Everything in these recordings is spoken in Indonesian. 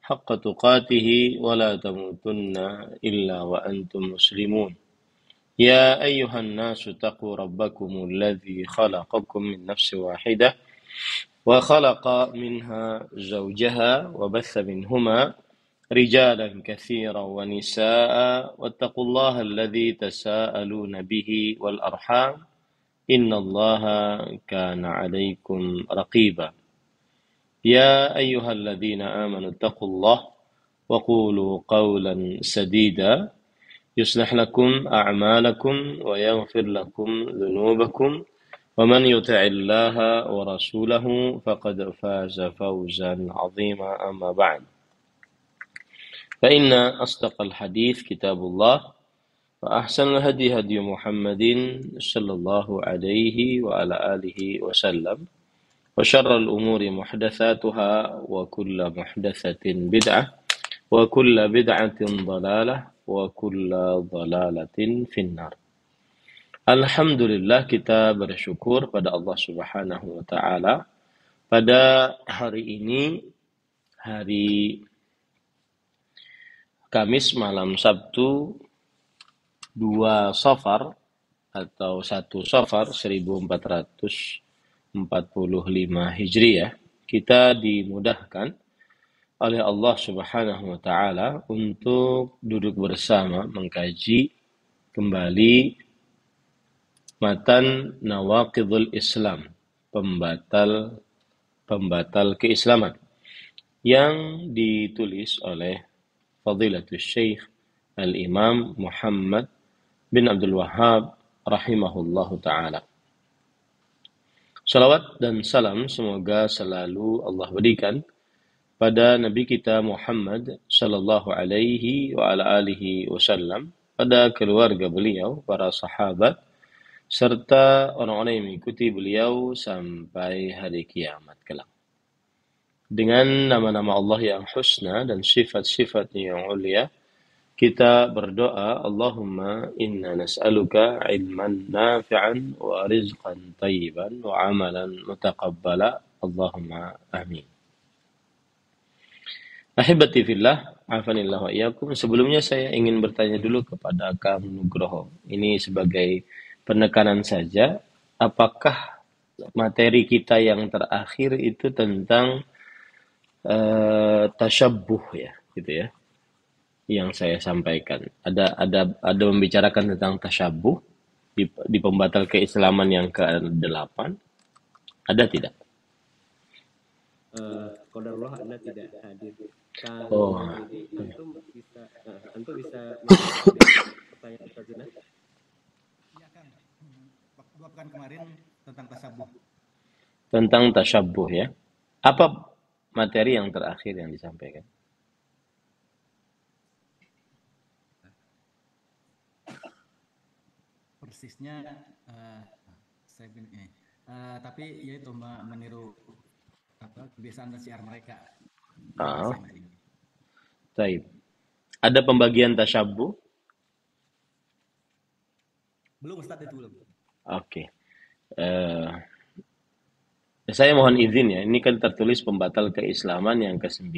حق تقاته ولا تموتن إلا وأنتم مسلمون يا أيها الناس اتقوا ربكم الذي خلقكم من نفس واحدة وخلق منها زوجها وبث منهما رجالا كثيرا ونساء واتقوا الله الذي تساءلون به والأرحام إن الله كان عليكم رقيبا يا أيها الذين آمنوا اتقوا الله وقولوا قولا سديدا يصلح لكم أعمالكم ويغفر لكم ذنوبكم ومن يطع الله ورسوله فقد فاز فوزا عظيما أما بعد فإن أصدق الحديث كتاب الله وأحسن الهدي هدي محمد صلى الله عليه وعلى آله وسلم وشر الأمور محدثاتها وكل محدثة بدعة وكل بدعة ضلالة وكل ضلالة في النار. Alhamdulillah, kita bersyukur pada Allah Subhanahu wa taala pada hari ini, hari Kamis malam Sabtu 2 Safar atau 1 Safar 1445 Hijriah, kita dimudahkan oleh Allah Subhanahu wa taala untuk duduk bersama mengkaji kembali matan Nawaqidul Islam, pembatal keislaman, yang ditulis oleh Fadilatul Syekh Al-Imam Muhammad bin Abdul Wahhab rahimahullahu ta'ala. Salawat dan salam semoga selalu Allah berikan pada Nabi kita Muhammad sallallahu alaihi wa ala alihi wasallam, pada keluarga beliau, para sahabat, serta orang-orang yang mengikuti beliau sampai hari kiamat kelak. Dengan nama-nama Allah yang husna dan sifat-sifatnya yang ulia, kita berdoa, Allahumma inna nas'aluka ilman nafi'an wa rizqan tayyiban wa amalan mutaqabbala. Allahumma amin. Ahibati fillah, afanillah wa iyyakum. Sebelumnya saya ingin bertanya dulu kepada Kang Nugroho. Ini sebagai penekanan saja, apakah materi kita yang terakhir itu tentang tasyabbuh ya, gitu ya, yang saya sampaikan. Ada membicarakan tentang tasyabbuh di pembatal keislaman yang ke-8. Ada tidak? Qadarullah Anda tidak hadir. Oh. Antum bisa pertanyaan Ustaz Zina? Iya kan, waktu 2 pekan kemarin tentang tasyabbuh. Tentang tasyabbuh ya. Apa materi yang terakhir yang disampaikan? Persisnya saya ini, tapi yaitu meniru kebiasaan dan syiar mereka. Baik. Ada pembagian tasyabbuh? Belum Ustaz, itu belum. Oke. Saya mohon izin ya, ini kan tertulis pembatal keislaman yang ke-9.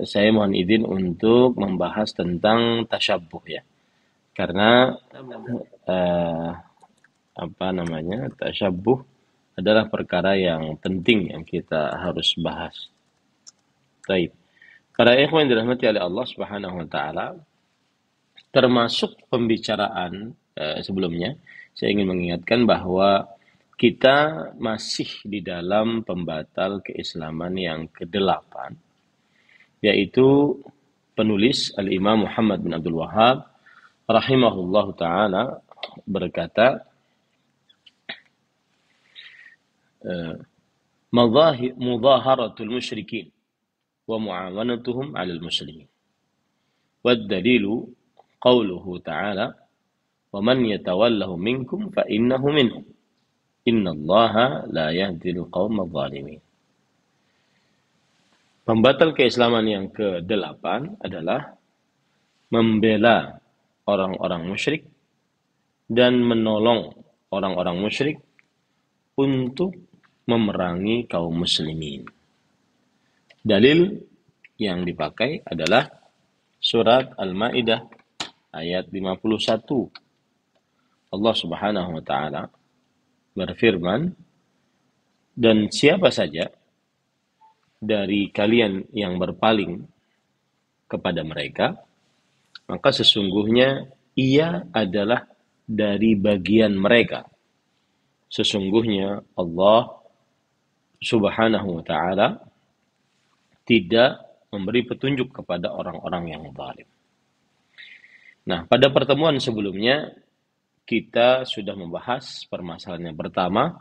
Saya mohon izin untuk membahas tentang tasyabbuh ya. Karena tasyabbuh adalah perkara yang penting yang kita harus bahas. Baik. Para ikhwan yang dirahmati oleh Allah Subhanahu wa taala, termasuk pembicaraan sebelumnya, saya ingin mengingatkan bahwa kita masih di dalam pembatal keislaman yang ke-8, yaitu penulis Al-Imam Muhammad bin Abdul Wahhab rahimahullah ta'ala berkata, mudaharatul musyrikin wa mu'awanatuhum 'alal muslimin. Wad dalilu qauluhu ta'ala, wa man yatawallahu minkum fa innahu minhum. Innallaha la yahdil qaumadh dhalimin. Pembatal keislaman yang ke-8 adalah membela orang-orang musyrik dan menolong orang-orang musyrik untuk memerangi kaum muslimin. Dalil yang dipakai adalah surat Al-Maidah ayat 51. Allah Subhanahu wa taala berfirman, dan siapa saja dari kalian yang berpaling kepada mereka, maka sesungguhnya ia adalah dari bagian mereka. Sesungguhnya Allah Subhanahu wa taala tidak memberi petunjuk kepada orang-orang yang zalim. Nah, pada pertemuan sebelumnya kita sudah membahas permasalahan yang pertama,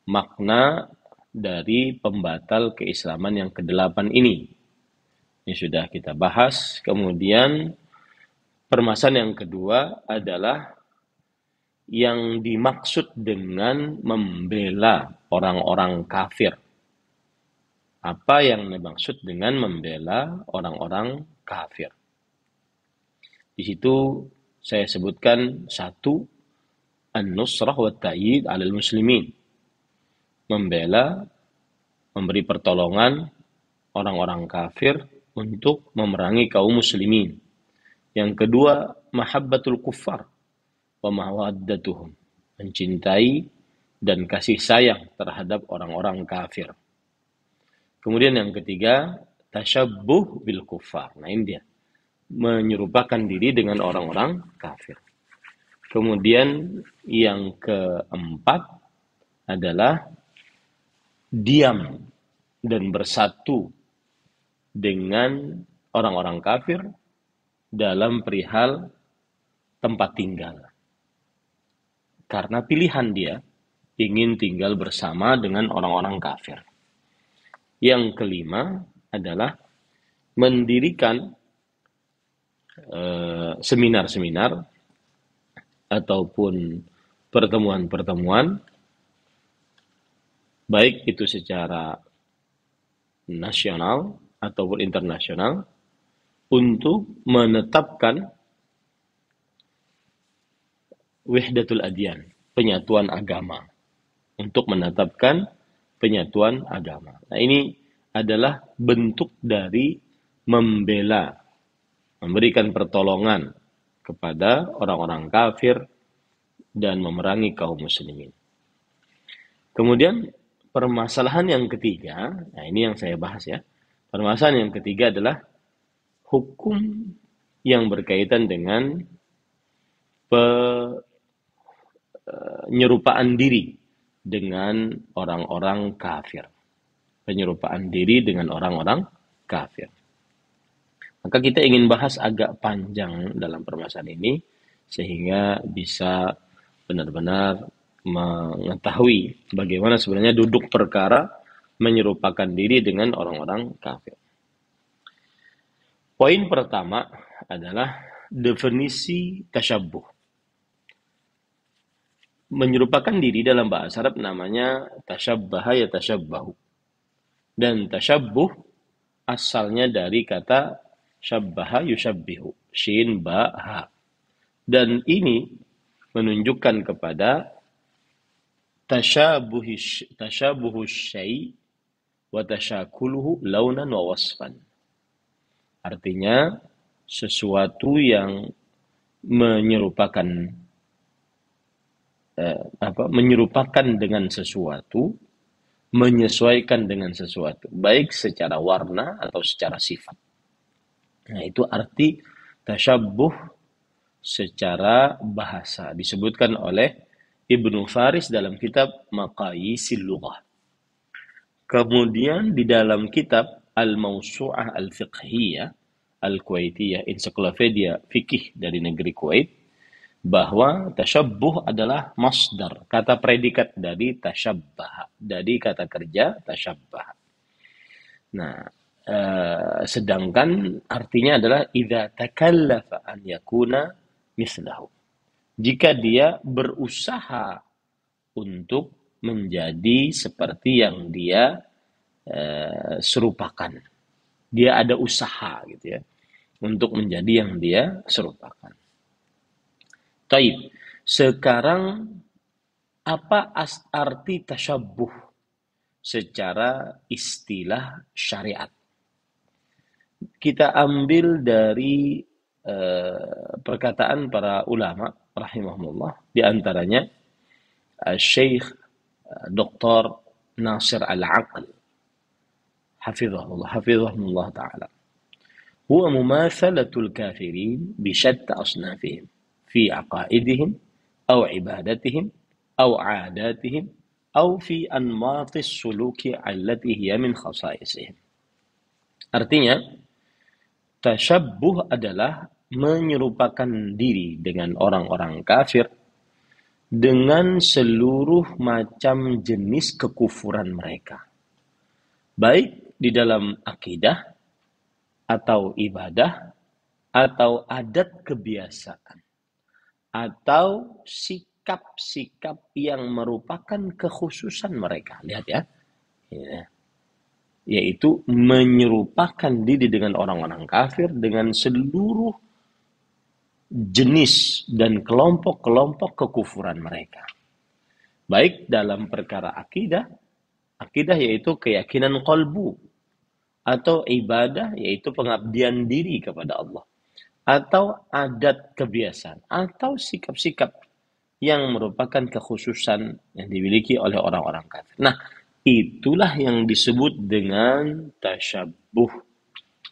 makna dari pembatal keislaman yang ke-8 ini. Ini sudah kita bahas. Kemudian permasalahan yang kedua adalah yang dimaksud dengan membela orang-orang kafir. Apa yang dimaksud dengan membela orang-orang kafir? Di situ saya sebutkan satu, an-nusrah wa ta'yid 'alal muslimin. Membela, memberi pertolongan orang-orang kafir untuk memerangi kaum muslimin. Yang kedua, mahabbatul kuffar wa mawaddatuhum. Mencintai dan kasih sayang terhadap orang-orang kafir. Kemudian yang ketiga, tasyabbuh bil kuffar. Nah, ini dia. Menyerupakan diri dengan orang-orang kafir. Kemudian yang keempat adalah diam dan bersatu dengan orang-orang kafir dalam perihal tempat tinggal. Karena pilihan dia ingin tinggal bersama dengan orang-orang kafir. Yang kelima adalah mendirikan seminar-seminar ataupun pertemuan-pertemuan, baik itu secara nasional ataupun internasional, untuk menetapkan wahdatul adyan, penyatuan agama. Untuk menetapkan penyatuan agama. Nah, ini adalah bentuk dari membela, memberikan pertolongan kepada orang-orang kafir dan memerangi kaum muslimin. Kemudian permasalahan yang ketiga, nah ini yang saya bahas ya. Permasalahan yang ketiga adalah hukum yang berkaitan dengan penyerupaan diri dengan orang-orang kafir. Penyerupaan diri dengan orang-orang kafir. Maka kita ingin bahas agak panjang dalam permasalahan ini, sehingga bisa benar-benar mengetahui bagaimana sebenarnya duduk perkara menyerupakan diri dengan orang-orang kafir. Poin pertama adalah definisi tasyabbuh. Menyerupakan diri dalam bahasa Arab namanya tasyabbaha ya tasyabbahu. Dan tasyabbuh asalnya dari kata syabbaha yushabbihu, shin ba ha. Dan ini menunjukkan kepada tasyabuhu syai' wa tasyakuluhu launan wa wasfan. Artinya sesuatu yang menyerupakan dengan sesuatu, menyesuaikan dengan sesuatu, baik secara warna atau secara sifat. Nah, itu arti tasyabbuh secara bahasa. Disebutkan oleh Ibnu Faris dalam kitab Maqayisil Lughah. Kemudian di dalam kitab Al-Mawsu'ah Al-Fiqhiyah Al-Kuwaitiyah, ensiklopedia fikih dari negeri Kuwait, bahwa tasyabbuh adalah masdar, kata predikat dari tasyabbaha, dari kata kerja tasyabbaha. Nah, sedangkan artinya adalah idza takallafa an yakuna mislahu. Jika dia berusaha untuk menjadi seperti yang dia serupakan. Dia ada usaha gitu ya untuk menjadi yang dia serupakan. Taib. Sekarang apa arti tasyabbuh secara istilah syariat? kita ambil dari perkataan para ulama rahimahumullah, di antaranya Syekh Dr. Nasir Al-Aql hafizahullah ta'ala. هو مماثلة الكافرين بشتى أصنافهم في عقائدهم أو عبادتهم أو عاداتهم أو في أنماط السلوك التي هي من خصائصهم. Artinya, tasyabbuh adalah menyerupakan diri dengan orang-orang kafir dengan seluruh macam jenis kekufuran mereka, baik di dalam akidah atau ibadah atau adat kebiasaan atau sikap-sikap yang merupakan kekhususan mereka. Lihat ya, yaitu menyerupakan diri dengan orang-orang kafir dengan seluruh jenis dan kelompok-kelompok kekufuran mereka. Baik dalam perkara akidah yaitu keyakinan qalbu, atau ibadah yaitu pengabdian diri kepada Allah, atau adat kebiasaan, atau sikap-sikap yang merupakan kekhususan yang dimiliki oleh orang-orang kafir. Nah, itulah yang disebut dengan tasyabbuh.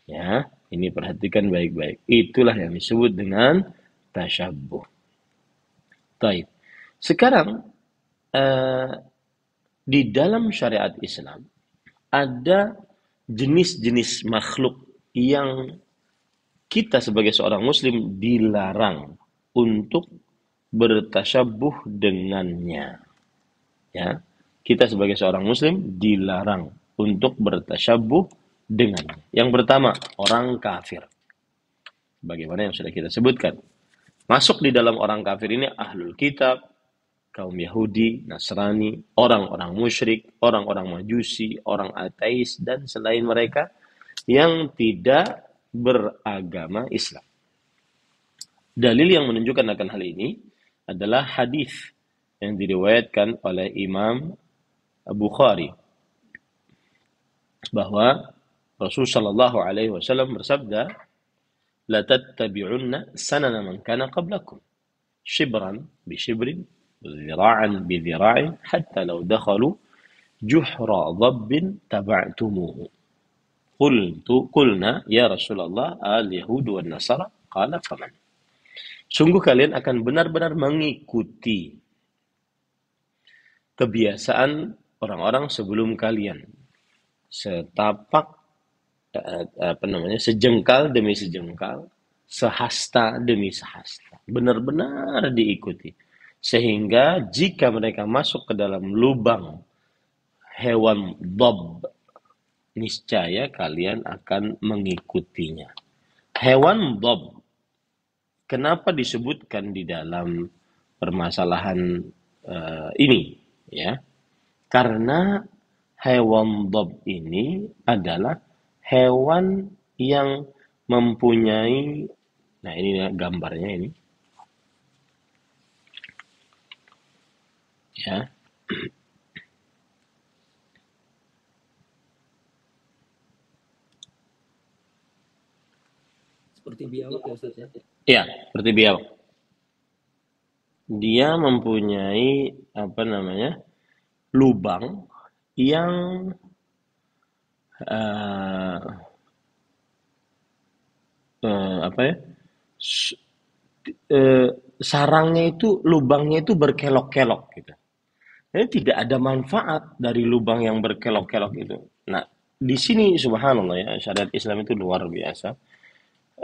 Ya, ini perhatikan baik-baik. Itulah yang disebut dengan tasyabbuh. Baik. Sekarang di dalam syariat Islam ada jenis-jenis makhluk yang kita sebagai seorang muslim dilarang untuk bertasyabbuh dengannya. Ya, kita sebagai seorang muslim dilarang untuk bertasyabbuh dengannya. Yang pertama, orang kafir. Bagaimana yang sudah kita sebutkan. Masuk di dalam orang kafir ini ahlul kitab, kaum Yahudi, Nasrani, orang-orang musyrik, orang-orang Majusi, orang ateis, dan selain mereka yang tidak beragama Islam. Dalil yang menunjukkan akan hal ini adalah hadis yang diriwayatkan oleh Imam Bukhari bahwa Rasulullah sallallahu alaihi wasallam bersabda, "La tattabi'unna sanana man kana qablakum, shibran bi shibrin, ذراعا بذراع حتى لو دخلوا جحر ضب تبعتموه قلنا يا رسول الله اليهود والنصارى قال فمن." Sungguh kalian akan benar-benar mengikuti kebiasaan orang-orang sebelum kalian, setapak sejengkal demi sejengkal, sehasta demi sehasta, benar-benar diikuti. Sehingga jika mereka masuk ke dalam lubang hewan dhab, niscaya kalian akan mengikutinya. Hewan dhab, kenapa disebutkan di dalam permasalahan ini? Ya, karena hewan dhab ini adalah hewan yang mempunyai, nah ini gambarnya ini. Ya. Seperti biawak ya Ustaz ya? Ya, seperti biawak. Dia mempunyai lubang yang sarangnya itu, lubangnya itu berkelok-kelok gitu. Jadi tidak ada manfaat dari lubang yang berkelok-kelok itu. Nah, di sini subhanallah ya, syariat Islam itu luar biasa.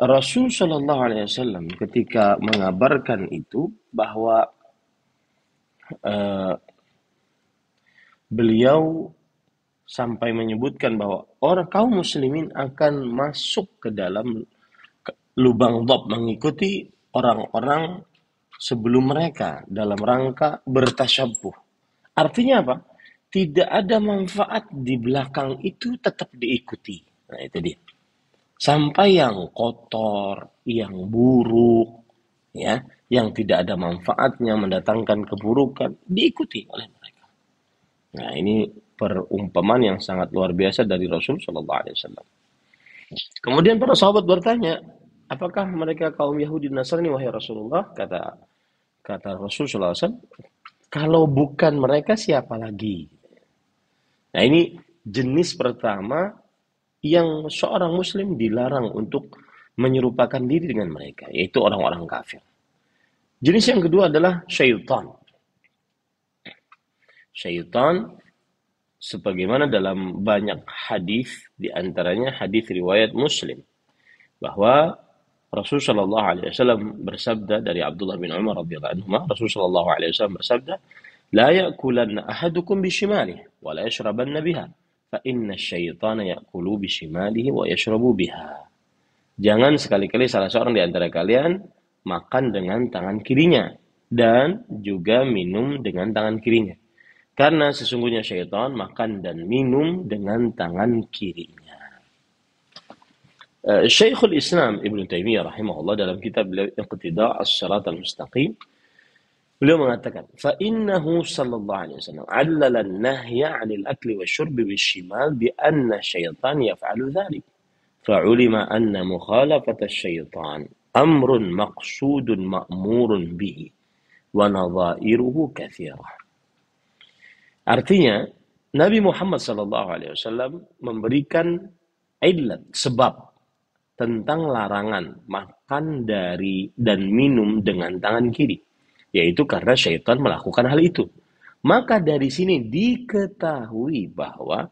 Rasul Shallallahu Alaihi Wasallam ketika mengabarkan itu bahwa beliau sampai menyebutkan bahwa orang kaum muslimin akan masuk ke dalam lubang dhab, mengikuti orang-orang sebelum mereka dalam rangka bertasyabbuh. Artinya apa? Tidak ada manfaat di belakang itu, tetap diikuti. Nah, itu dia. Sampai yang kotor, yang buruk, ya, yang tidak ada manfaatnya, mendatangkan keburukan, diikuti oleh mereka. Nah, ini perumpamaan yang sangat luar biasa dari Rasul Sallallahu Alaihi Wasallam. Kemudian para sahabat bertanya, apakah mereka kaum Yahudi dan Nasrani wahai Rasulullah? Kata Rasulullah SAW, kalau bukan mereka siapa lagi? Nah, ini jenis pertama yang seorang muslim dilarang untuk menyerupakan diri dengan mereka, yaitu orang-orang kafir. Jenis yang kedua adalah syaitan. Syaitan sebagaimana dalam banyak hadis, di antaranya hadis riwayat Muslim, bahwa Rasul Shallallahu Alaihi Wasallam bersabda dari Abdullah bin Umar radhiyallahu anhu, Rasul Shallallahu Alaihi Wasallam bersabda, لا يأكلن أحدكم بشماله ولا يشربن بها فإن الشيطان يأكل بشماله ويشرب بها. Jangan sekali-kali salah seorang di antara kalian makan dengan tangan kirinya dan juga minum dengan tangan kirinya. Karena sesungguhnya syaitan makan dan minum dengan tangan kirinya. Syekhul Islam Ibn Taimiyah rahimahullah dalam kitab beliau Iqtida' as-Sirat al-Mustaqim, beliau mengatakan, فَإِنَّهُ صلى الله عليه وسلم علل النهي عن الأكل والشرب بالشمال بأن الشيطان يفعل ذلك فعلم أن مخالفة الشيطان أمر مقصود مأمور به ونظائره كثيرة. Artinya, Nabi Muhammad SAW memberikan illat, sebab tentang larangan makan dari dan minum dengan tangan kiri, yaitu karena syaitan melakukan hal itu. Maka dari sini diketahui bahwa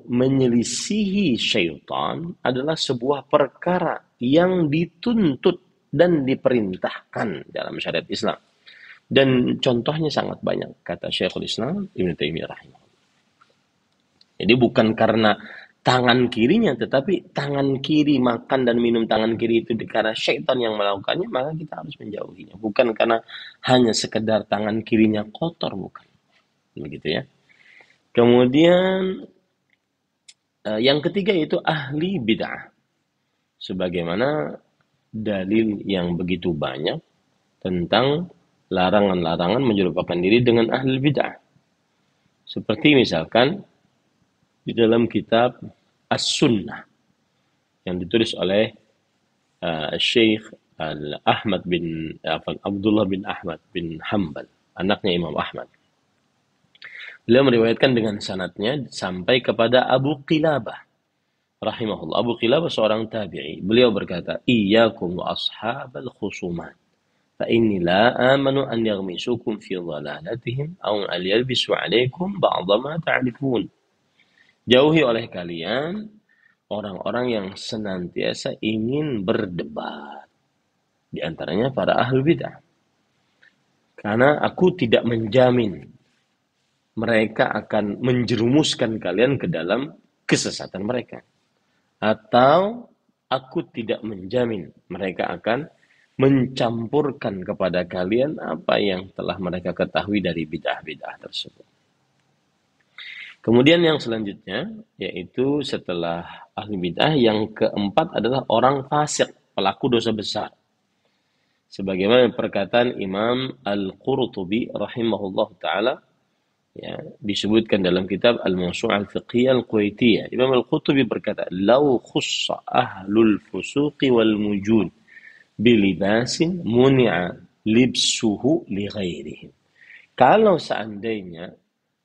menyelisihi syaitan adalah sebuah perkara yang dituntut dan diperintahkan dalam syariat Islam. Dan contohnya sangat banyak, kata Syekhul Islam Ibn Taimiyah rahimahullah. Jadi bukan karena tangan kirinya, tetapi tangan kiri makan dan minum tangan kiri itu karena syaitan yang melakukannya, maka kita harus menjauhinya. Bukan karena hanya sekedar tangan kirinya kotor, bukan. Begitu ya. Kemudian yang ketiga yaitu ahli bid'ah. Sebagaimana dalil yang begitu banyak tentang larangan-larangan menyerupakan diri dengan ahli bid'ah. Seperti misalkan di dalam kitab As-Sunnah yang ditulis oleh Syekh Abdullah bin Ahmad bin Hanbal, anaknya Imam Ahmad. Beliau meriwayatkan dengan sanadnya sampai kepada Abu Qilabah rahimahullah. Abu Qilabah seorang tabi'i. Beliau berkata, "Iyyakum wa ashabal khusumat. Fa inni la amanu an yaghmisukum fi dhalalatihim aw an yalbisu 'alaikum ba'dha ma ta'rifun." Jauhi oleh kalian orang-orang yang senantiasa ingin berdebat, di antaranya para ahli bid'ah. Karena aku tidak menjamin mereka akan menjerumuskan kalian ke dalam kesesatan mereka. Atau aku tidak menjamin mereka akan mencampurkan kepada kalian apa yang telah mereka ketahui dari bid'ah-bid'ah tersebut. Kemudian yang selanjutnya, yaitu setelah ahli bid'ah, yang keempat adalah orang fasik, pelaku dosa besar. Sebagaimana perkataan Imam Al-Qurtubi rahimahullah ta'ala, ya, disebutkan dalam kitab Al-Mawsu'ah Al-Fiqhiyah Al-Kuwaitiyah. Imam Al-Qurtubi berkata, "Lau khussa ahlul fusuqi wal mujud bilibasin muni'a libsuhu li ghairihim." Kalau seandainya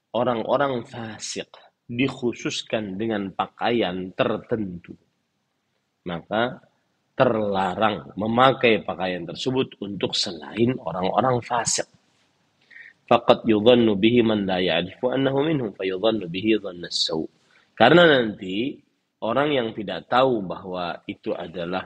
orang-orang fasik dikhususkan dengan pakaian tertentu, maka terlarang memakai pakaian tersebut untuk selain orang-orang fasik. Faqad yudhannu bihi man la ya'rifu annahu minhum fayudhannu bihi dhanna as-saw. Karena nanti orang yang tidak tahu bahwa itu adalah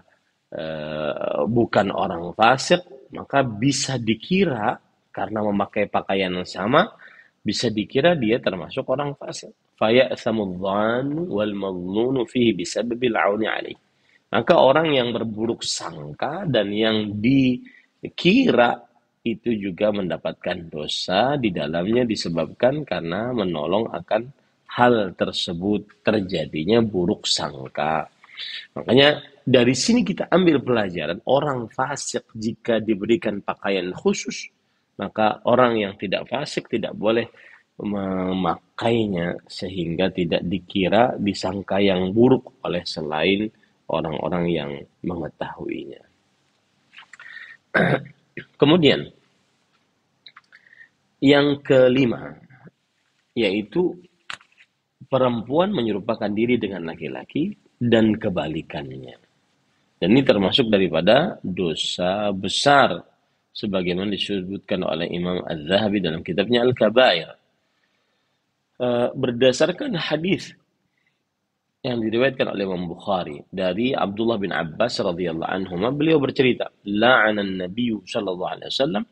bukan orang fasik, maka bisa dikira karena memakai pakaian yang sama, bisa dikira dia termasuk orang fasik. Faya'thamu dhannu wal madhnunu fihi bisababil 'auni 'alaihi. Maka orang yang berburuk sangka dan yang dikira itu juga mendapatkan dosa di dalamnya disebabkan karena menolong akan hal tersebut terjadinya buruk sangka. Makanya dari sini kita ambil pelajaran, orang fasik jika diberikan pakaian khusus, maka orang yang tidak fasik tidak boleh memakainya sehingga tidak dikira disangka yang buruk oleh selain orang-orang yang mengetahuinya. Kemudian yang kelima yaitu perempuan menyerupakan diri dengan laki-laki dan kebalikannya. Dan ini termasuk daripada dosa besar sebagaimana disebutkan oleh Imam Az-Zahabi dalam kitabnya Al-Kabair. Berdasarkan hadis yang diriwayatkan oleh Imam Bukhari dari Abdullah bin Abbas radhiyallahu anhu, beliau bercerita, la'anan nabiyyu sallallahu alaihi wasallam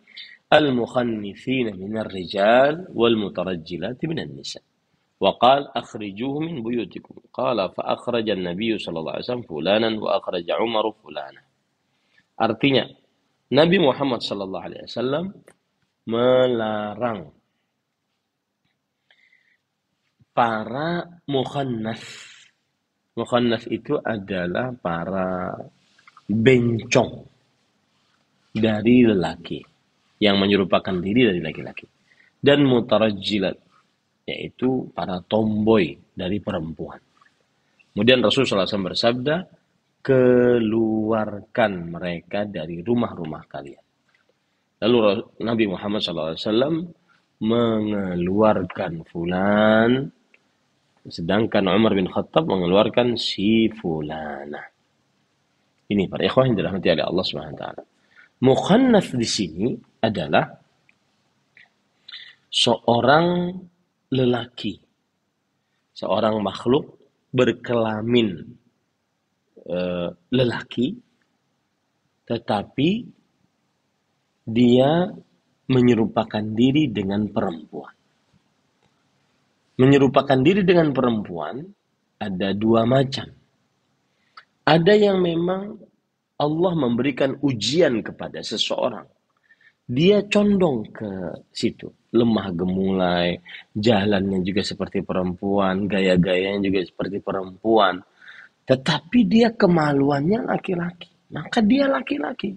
al-mukhannithina minar rijal wal mutarajjilati minan nisa. وقال أخرجوه من بيوتكم قال فأخرج النبي صلى الله عليه وسلم فلانا وأخرج عمر فلانا. Artinya Nabi Muhammad sallallahu alaihi wasallam melarang para mukhannas. Mukhannas itu adalah para bencong dari lelaki yang menyerupakan diri dari laki-laki, dan mutarajjilat yaitu para tomboy dari perempuan. Kemudian Rasulullah SAW bersabda, keluarkan mereka dari rumah-rumah kalian. Lalu Nabi Muhammad SAW mengeluarkan fulan, sedangkan Umar bin Khattab mengeluarkan si fulana. Ini para ikhwan yang dirahmati oleh Allah SWT. Mukhannas di sini adalah seorang lelaki, seorang makhluk berkelamin lelaki, tetapi dia menyerupakan diri dengan perempuan. Menyerupakan diri dengan perempuan ada dua macam. Ada yang memang Allah memberikan ujian kepada seseorang. Dia condong ke situ, lemah gemulai, jalannya juga seperti perempuan, gaya-gayanya juga seperti perempuan. Tetapi dia kemaluannya laki-laki, maka dia laki-laki.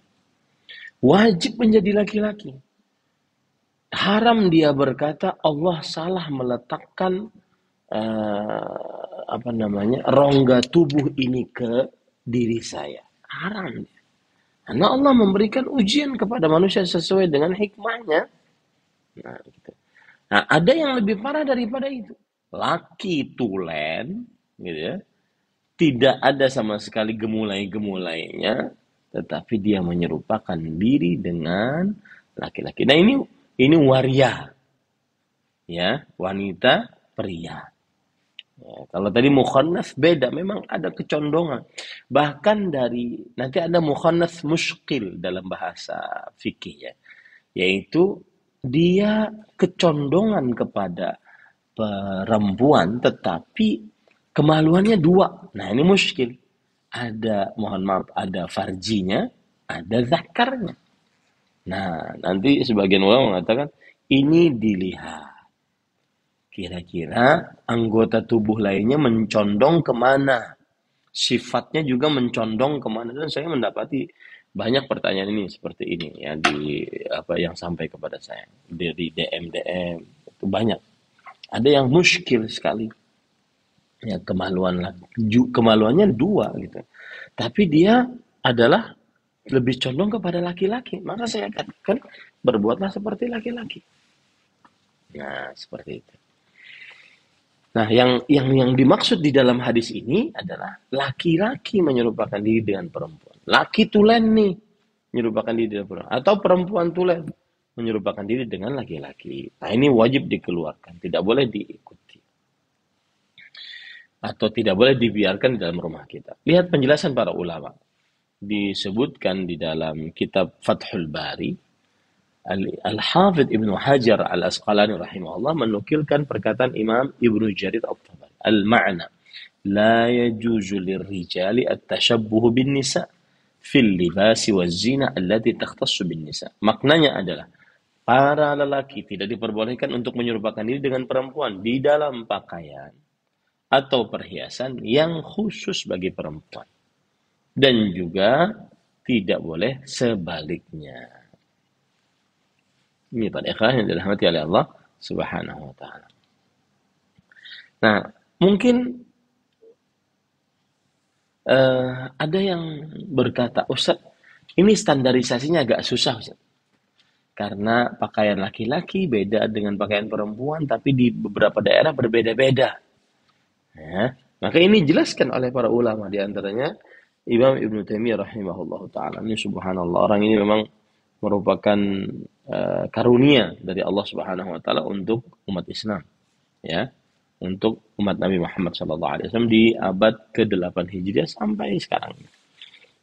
Wajib menjadi laki-laki. Haram dia berkata Allah salah meletakkan rongga tubuh ini ke diri saya. Haram. Karena Allah memberikan ujian kepada manusia sesuai dengan hikmahnya. Nah, gitu. Nah, ada yang lebih parah daripada itu. Laki tulen, gitu ya. Tidak ada sama sekali gemulai-gemulainya, tetapi dia menyerupakan diri dengan laki-laki. Nah, ini waria. Ya, wanita, pria. Ya, kalau tadi mukhannas beda, memang ada kecondongan. Bahkan nanti ada mukhannas muskil dalam bahasa fikih ya. Yaitu dia kecondongan kepada perempuan tetapi kemaluannya dua. Nah, ini muskil. Ada farjinya, ada zakarnya. Nah, nanti sebagian ulama mengatakan ini dilihat. Kira-kira anggota tubuh lainnya mencondong kemana? Sifatnya juga mencondong kemana? Dan saya mendapati banyak pertanyaan ini seperti ini ya yang sampai kepada saya dari DM itu banyak. Ada yang muskil sekali. Ya kemaluannya dua gitu. Tapi dia adalah lebih condong kepada laki-laki. Maka saya katakan berbuatlah seperti laki-laki. Nah, seperti itu. Nah, yang dimaksud di dalam hadis ini adalah laki-laki menyerupakan diri dengan perempuan. Laki tulen nih menyerupakan diri dengan perempuan. Atau perempuan tulen menyerupakan diri dengan laki-laki. Nah, ini wajib dikeluarkan. Tidak boleh diikuti. Atau tidak boleh dibiarkan di dalam rumah kita. Lihat penjelasan para ulama. Disebutkan di dalam kitab Fathul Bari. Al-Hafidh Ibnu Hajar Al-Asqalani rahimahullah menukilkan perkataan Imam Ibnu Jarir At-Tabari. Al-ma'na la yajuzu lirrijali at-tashabbuh bin nisa fil libasi waz zina allati takhtassu bin nisa. Maknanya adalah para lelaki tidak diperbolehkan untuk menyerupakan diri dengan perempuan di dalam pakaian atau perhiasan yang khusus bagi perempuan. Dan juga tidak boleh sebaliknya. Ini pada ikhlas yang dirahmati oleh Allah Subhanahu wa ta'ala. Nah, mungkin ada yang berkata, Ustaz, ini standarisasinya agak susah, Ustaz. Karena pakaian laki-laki beda dengan pakaian perempuan, tapi di beberapa daerah berbeda-beda. Ya, maka ini dijelaskan oleh para ulama, di antaranya Imam Ibnu Taimiyah rahimahullah ta'ala. Ini subhanallah, orang ini memang merupakan karunia dari Allah Subhanahu wa taala untuk umat Islam, ya, untuk umat Nabi Muhammad SAW di abad ke-8 Hijriah sampai sekarang.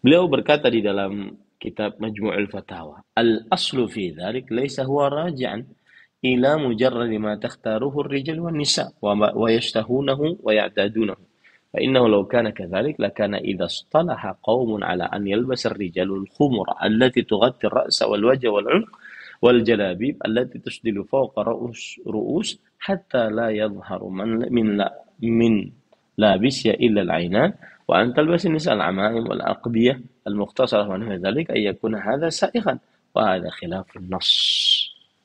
Beliau berkata di dalam kitab Majmu'ul Fatawa, al-aslu fi dzalik laysa huwa raji'an ila mujarrad ma takhtaruhu ar-rijal wan nisa wa yashtahunahu wa ya'tadunahu. Fa innahu law kana kadhalik lakana idza istalaha qaumun ala an yalbasa ar-rijalu al-khumura allati tughatti ar-ra'sa wal wajha wal 'unq wal jalabib allati tusdilu fawqa ru'us hatta la yadhharu min labisya illa al-'aynan wa an talbas an-nisa al-'ama'im wal aqbiyah al-mukhtasarah wa nahwa dzalik ay yakuna hadha sa'igan wa hadha khilaf an-nass.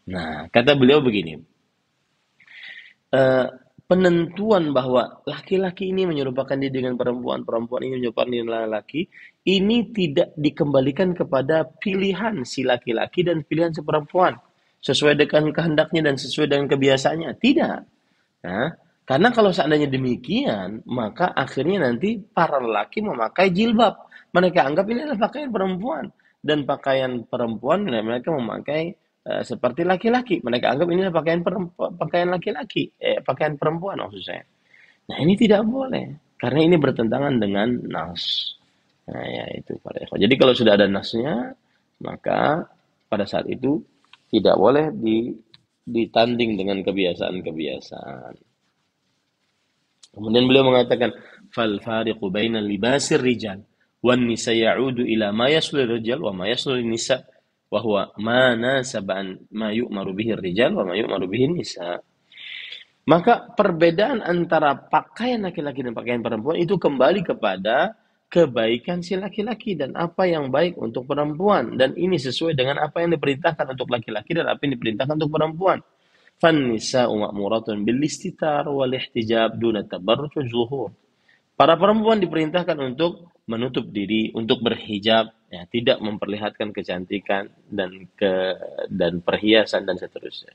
Nah, kata beliau begini, penentuan bahwa laki-laki ini menyerupakan diri dengan perempuan, perempuan ini menyerupakan diri dengan laki, ini tidak dikembalikan kepada pilihan si laki-laki dan pilihan si perempuan, sesuai dengan kehendaknya dan sesuai dengan kebiasaannya. Tidak. Nah, karena kalau seandainya demikian, maka akhirnya nanti para lelaki memakai jilbab. Mereka anggap ini adalah pakaian perempuan. Dan pakaian perempuan, mereka memakai seperti laki-laki. Mereka anggap ini adalah pakaian laki-laki. Pakaian perempuan maksud saya. Nah, ini tidak boleh. Karena ini bertentangan dengan nas. Nah, ya itu para ikhwan. Jadi kalau sudah ada nasnya, maka pada saat itu tidak boleh ditanding dengan kebiasaan-kebiasaan. Kemudian beliau mengatakan, fal fariqu baina libasir rijal wan nisa ya'udu ila ma yaslul rijal wa ma yaslul nisa wa huwa ma nasaban ma yu'maru bihi rijal wa ma yu'maru bihi nisa. Maka perbedaan antara pakaian laki-laki dan pakaian perempuan itu kembali kepada kebaikan si laki-laki dan apa yang baik untuk perempuan, dan ini sesuai dengan apa yang diperintahkan untuk laki-laki dan apa yang diperintahkan untuk perempuan. فَالنِّسَاءُ مَأْمُورَةٌ بِالِاسْتِتَارِ وَالِاحْتِجَابِ دُونَ التَّبَرُّجِ وَالظُّهُورِ. Para perempuan diperintahkan untuk menutup diri, untuk berhijab, ya, tidak memperlihatkan kecantikan dan perhiasan dan seterusnya.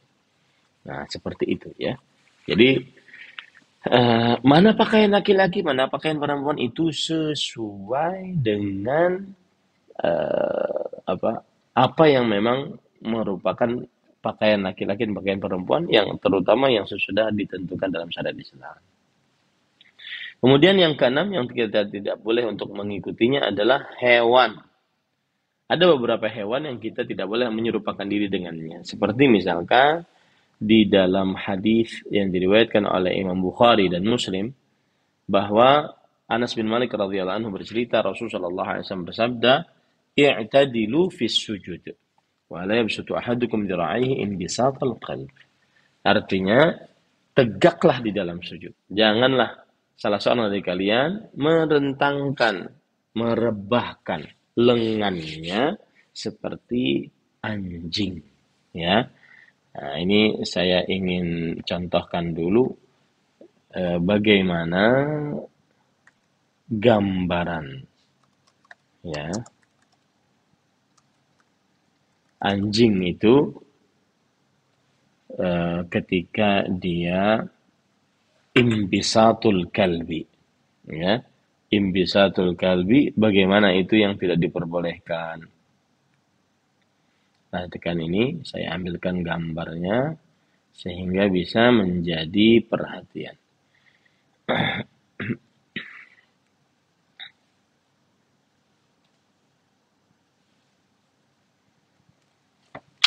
Nah, seperti itu ya. Jadi mana pakaian laki-laki, mana pakaian perempuan itu sesuai dengan apa yang memang merupakan pakaian laki-laki dan pakaian perempuan, yang terutama yang sudah ditentukan dalam syariat Islam. Kemudian yang keenam yang kita tidak boleh untuk mengikutinya adalah hewan. Ada beberapa hewan yang kita tidak boleh menyerupakan diri dengannya. Seperti misalkan di dalam hadis yang diriwayatkan oleh Imam Bukhari dan Muslim, bahwa Anas bin Malik radhiyallahu anhu bercerita, Rasulullah SAW bersabda, "I'tadilu fis sujud. Wa la yabsutu ahadukum dhira'ihi inbisatal qalb." Artinya, tegaklah di dalam sujud. Janganlah salah seorang dari kalian merebahkan lengannya seperti anjing. Ya. Nah, ini saya ingin contohkan dulu bagaimana gambaran, ya, anjing itu ketika dia imbisatul kalbi, ya, imbisatul kalbi, bagaimana itu yang tidak diperbolehkan. Perhatikan ini, saya ambilkan gambarnya sehingga bisa menjadi perhatian.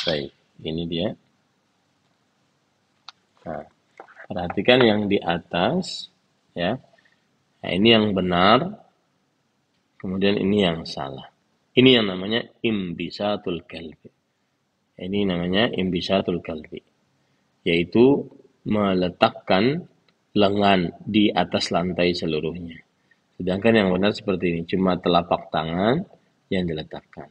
Baik, ini dia. Nah, perhatikan yang di atas, ya. Nah, ini yang benar, kemudian ini yang salah. Ini yang namanya imbisatul kalbi. Ini namanya imbisatul kalbi, yaitu meletakkan lengan di atas lantai seluruhnya. Sedangkan yang benar seperti ini, cuma telapak tangan yang diletakkan.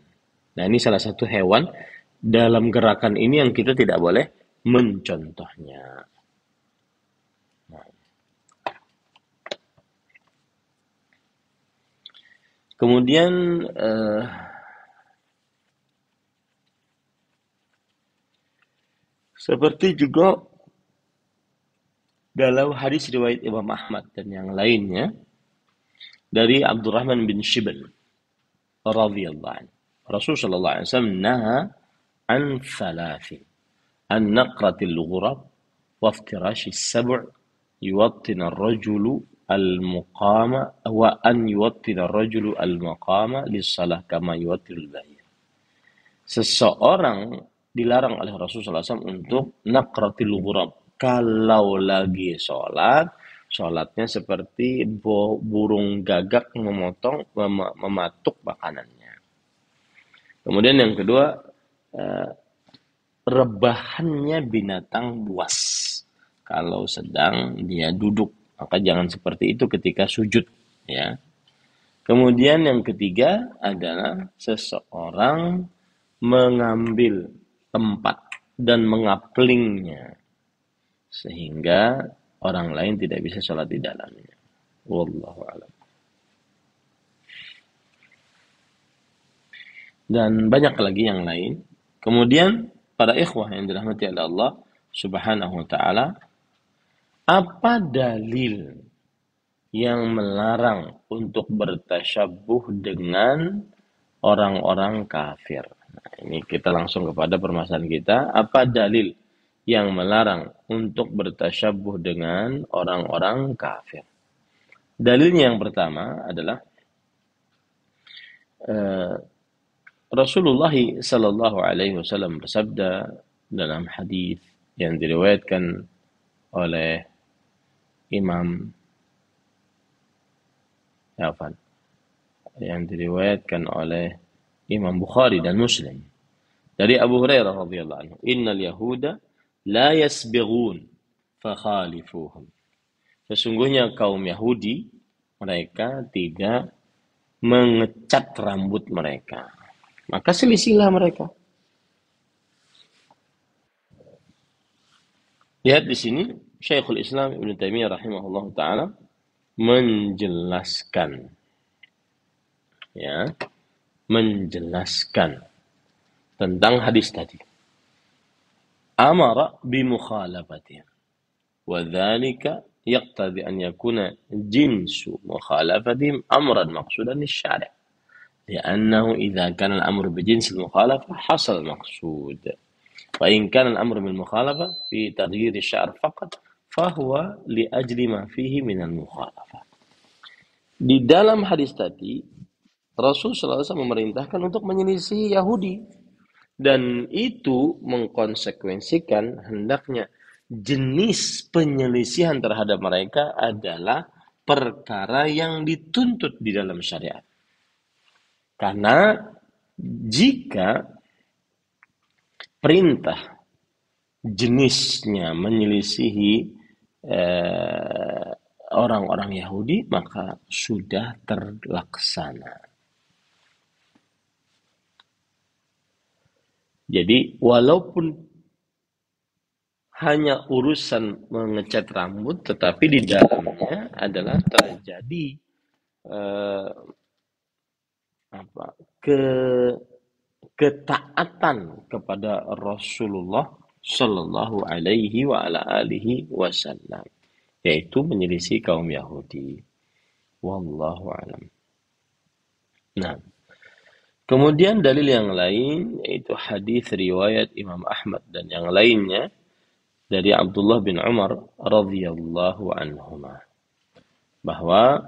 Nah, ini salah satu hewan dalam gerakan ini yang kita tidak boleh mencontohnya. Kemudian seperti juga dalam hadis riwayat Imam Ahmad dan yang lainnya dari Abdurrahman bin Shibl radhiyallahu anhu. Rasul sallallahu alaihi wasallam naha an thalathin an naqratil ghurab wa iftirashi as-sab' yuwattina ar-rajulu al-muqama wa an yuwattina ar-rajulu al-maqama lis-salah kama yuwattil al-bahir. Seseorang dilarang oleh Rasulullah SAW untuk naqratil ghurab. Kalau lagi sholatnya seperti burung gagak mematuk makanannya. Kemudian yang kedua, rebahannya binatang buas. Kalau sedang dia duduk, maka jangan seperti itu ketika sujud, ya. Kemudian yang ketiga adalah seseorang mengambil tempat dan mengaplingnya sehingga orang lain tidak bisa sholat di dalamnya. Wallahu a'lam. Dan banyak lagi yang lain. Kemudian para ikhwah yang dirahmati oleh Allah Subhanahu wa taala, apa dalil yang melarang untuk bertasyabuh dengan orang-orang kafir? Nah, ini kita langsung kepada permasalahan kita. Apa dalil yang melarang untuk bertasyabuh dengan orang-orang kafir? Dalilnya yang pertama adalah Rasulullah sallallahu alaihi wasallam bersabda dalam hadis yang diriwayatkan oleh Imam Bukhari dan Muslim dari Abu Hurairah radhiyallahu anhu, innal yahuda la yasbighun fakhalifuhum. Sesungguhnya kaum Yahudi mereka tidak mengecat rambut mereka, maka selisilah mereka. Lihat di sini Syekhul Islam Ibnu Taimiyah rahimahullah taala menjelaskan tentang hadis tadi. Amara bi mukhalafatihim wa dhalika yaqtadi an yakuna jinsu mukhalafatihim amran maqsudan lisyari'. لأنه إذا كان الأمر بجنس المخالفة حصل المقصود وإن كان الأمر بالمخالفة في تغيير الشعر فقط فهو لأجل ما فيه من المخالفة. Di dalam hadis tadi Rasul SAW memerintahkan untuk menyelisihi Yahudi, dan itu mengkonsekuensikan hendaknya jenis penyelisihan terhadap mereka adalah perkara yang dituntut di dalam syariat. Karena jika perintah jenisnya menyelisihi orang-orang Yahudi, maka sudah terlaksana. Jadi walaupun hanya urusan mengecat rambut, tetapi di dalamnya adalah terjadi ketaatan kepada Rasulullah Shallallahu Alaihi wa ala alihi Wasallam, yaitu menyelisih kaum Yahudi. Wallahu a'lam. Nah, kemudian dalil yang lain yaitu hadis riwayat Imam Ahmad dan yang lainnya dari Abdullah bin Umar radhiyallahu anhuma, bahwa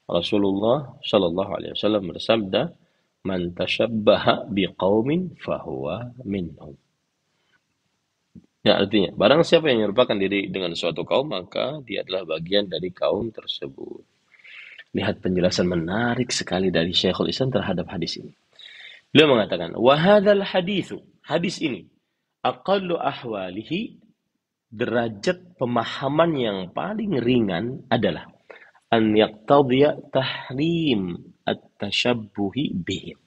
Rasulullah Shallallahu Alaihi Wasallam bersabda, "Man tashabbaha biqaumin fahuwa minhum." Ya, artinya, barang siapa yang menyerupakan diri dengan suatu kaum, maka dia adalah bagian dari kaum tersebut. Lihat penjelasan menarik sekali dari Syekhul Islam terhadap hadis ini. Beliau mengatakan, "Wa hadzal haditsu," hadis ini, "aqallu ahwalihi," derajat pemahaman yang paling ringan adalah an yaqtadhiya tahrim at-tashabbuhi bihim,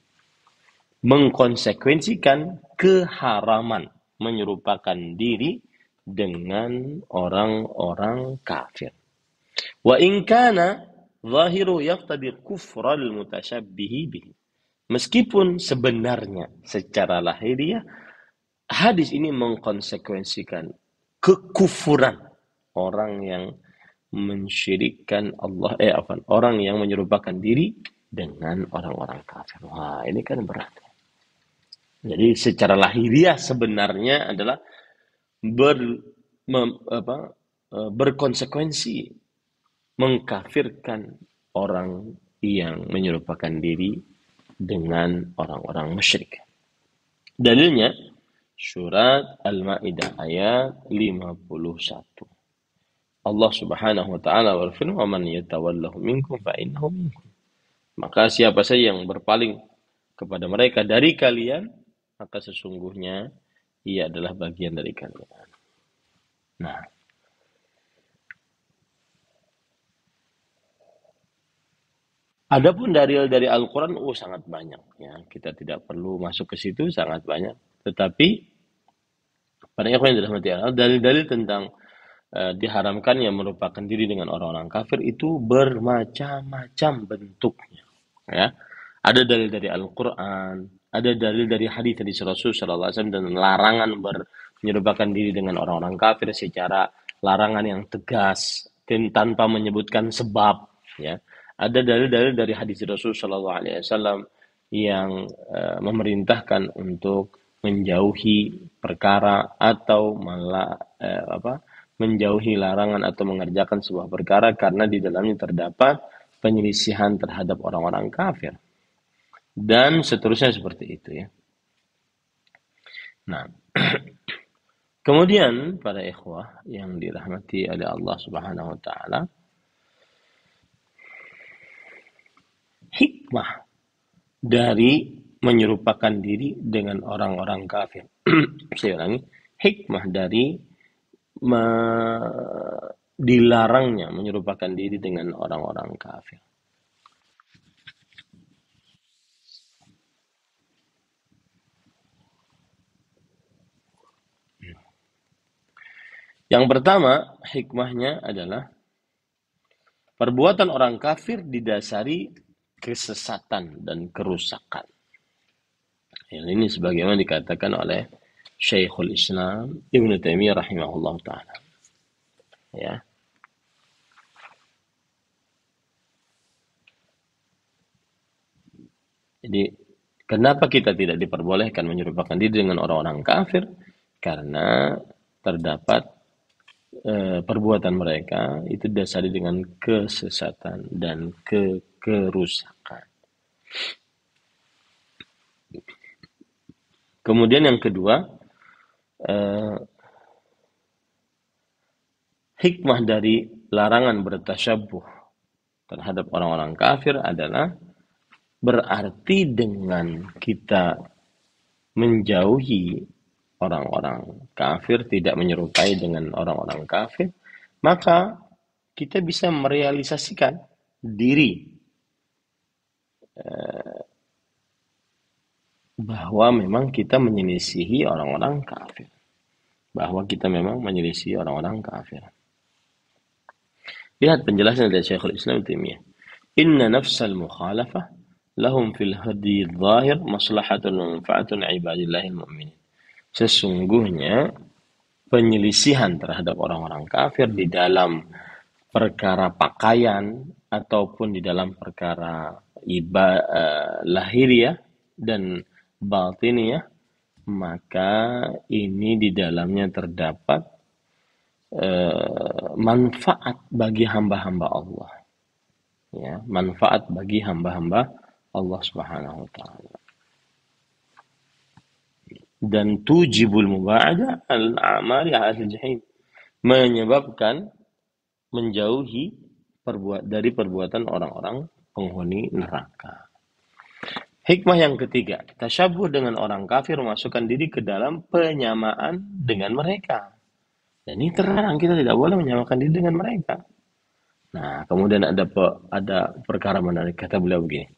mengkonsekuensikan keharaman menyerupakan diri dengan orang-orang kafir. Wa in kana zahiru yaqtadi kufral mutasyabbihi bihi. Meskipun sebenarnya secara lahiriah hadis ini mengkonsekuensikan kekufuran orang yang mensyirikkan Allah, orang yang menyerupakan diri dengan orang-orang kafir. Wah, ini kan berat. Jadi secara lahiriah sebenarnya adalah berkonsekuensi mengkafirkan orang yang menyerupakan diri dengan orang-orang musyrik. Dalilnya surat Al-Maidah ayat 51. Allah Subhanahu wa taala berfirman, "Wa man yatawallahu minkum fa innahu minkum." Maka siapa saja yang berpaling kepada mereka dari kalian, maka sesungguhnya ia adalah bagian dari kalian. Nah, adapun dalil dari Al-Quran, sangat banyak. Ya, kita tidak perlu masuk ke situ, sangat banyak. Tetapi, pada yang dirahmati Allah, dalil-dalil tentang diharamkannya merupakan diri dengan orang-orang kafir itu bermacam-macam bentuknya. Ya, ada dalil dari Al-Quran, ada dalil dari hadis dari Rasul Sallallahu Alaihi Wasallam dan larangan menyerupakan diri dengan orang-orang kafir secara larangan yang tegas tanpa menyebutkan sebab. Ya, ada dalil-dalil dari hadis Rasul Sallallahu Alaihi Wasallam yang memerintahkan untuk menjauhi perkara atau malah menjauhi larangan atau mengerjakan sebuah perkara karena di dalamnya terdapat penyelisihan terhadap orang-orang kafir. Dan seterusnya seperti itu ya. Nah, kemudian para ikhwah yang dirahmati oleh Allah Subhanahu wa taala, hikmah dari menyerupakan diri dengan orang-orang kafir. Saya ulangi, hikmah dari dilarangnya menyerupakan diri dengan orang-orang kafir. Yang pertama, hikmahnya adalah perbuatan orang kafir didasari kesesatan dan kerusakan. Ini sebagaimana dikatakan oleh Syekhul Islam Ibnu Taimiyah rahimahullah ta'ala. Ya. Jadi, kenapa kita tidak diperbolehkan menyerupakan diri dengan orang-orang kafir? Karena terdapat perbuatan mereka itu didasari dengan kesesatan dan kerusakan. Kemudian yang kedua, hikmah dari larangan bertasyabuh terhadap orang-orang kafir adalah berarti dengan kita menjauhi orang-orang kafir, tidak menyerupai dengan orang-orang kafir, maka kita bisa merealisasikan diri bahwa memang kita menyelisihi orang-orang kafir. Bahwa kita memang menyelisihi orang-orang kafir. Lihat penjelasan dari Syekhul Islam Taimiyah. Inna nafsal mukhalafah lahum fil hadi dhahir maslahatun wa manfaatun ibadillahil mu'minin. Sesungguhnya penyelisihan terhadap orang-orang kafir di dalam perkara pakaian ataupun di dalam perkara lahiriah dan batiniah, maka ini di dalamnya terdapat manfaat bagi hamba-hamba Allah. Ya, manfaat bagi hamba-hamba Allah Subhanahu wa taala. Dan tujibul muba'adah al-a'mali ahli jahim, menyebabkan menjauhi dari perbuatan orang-orang penghuni neraka. Hikmah yang ketiga, tasyabuh dengan orang kafir memasukkan diri ke dalam penyamaan dengan mereka. Dan ini terlarang, kita tidak boleh menyamakan diri dengan mereka. Nah, kemudian ada perkara menarik, kata beliau begini.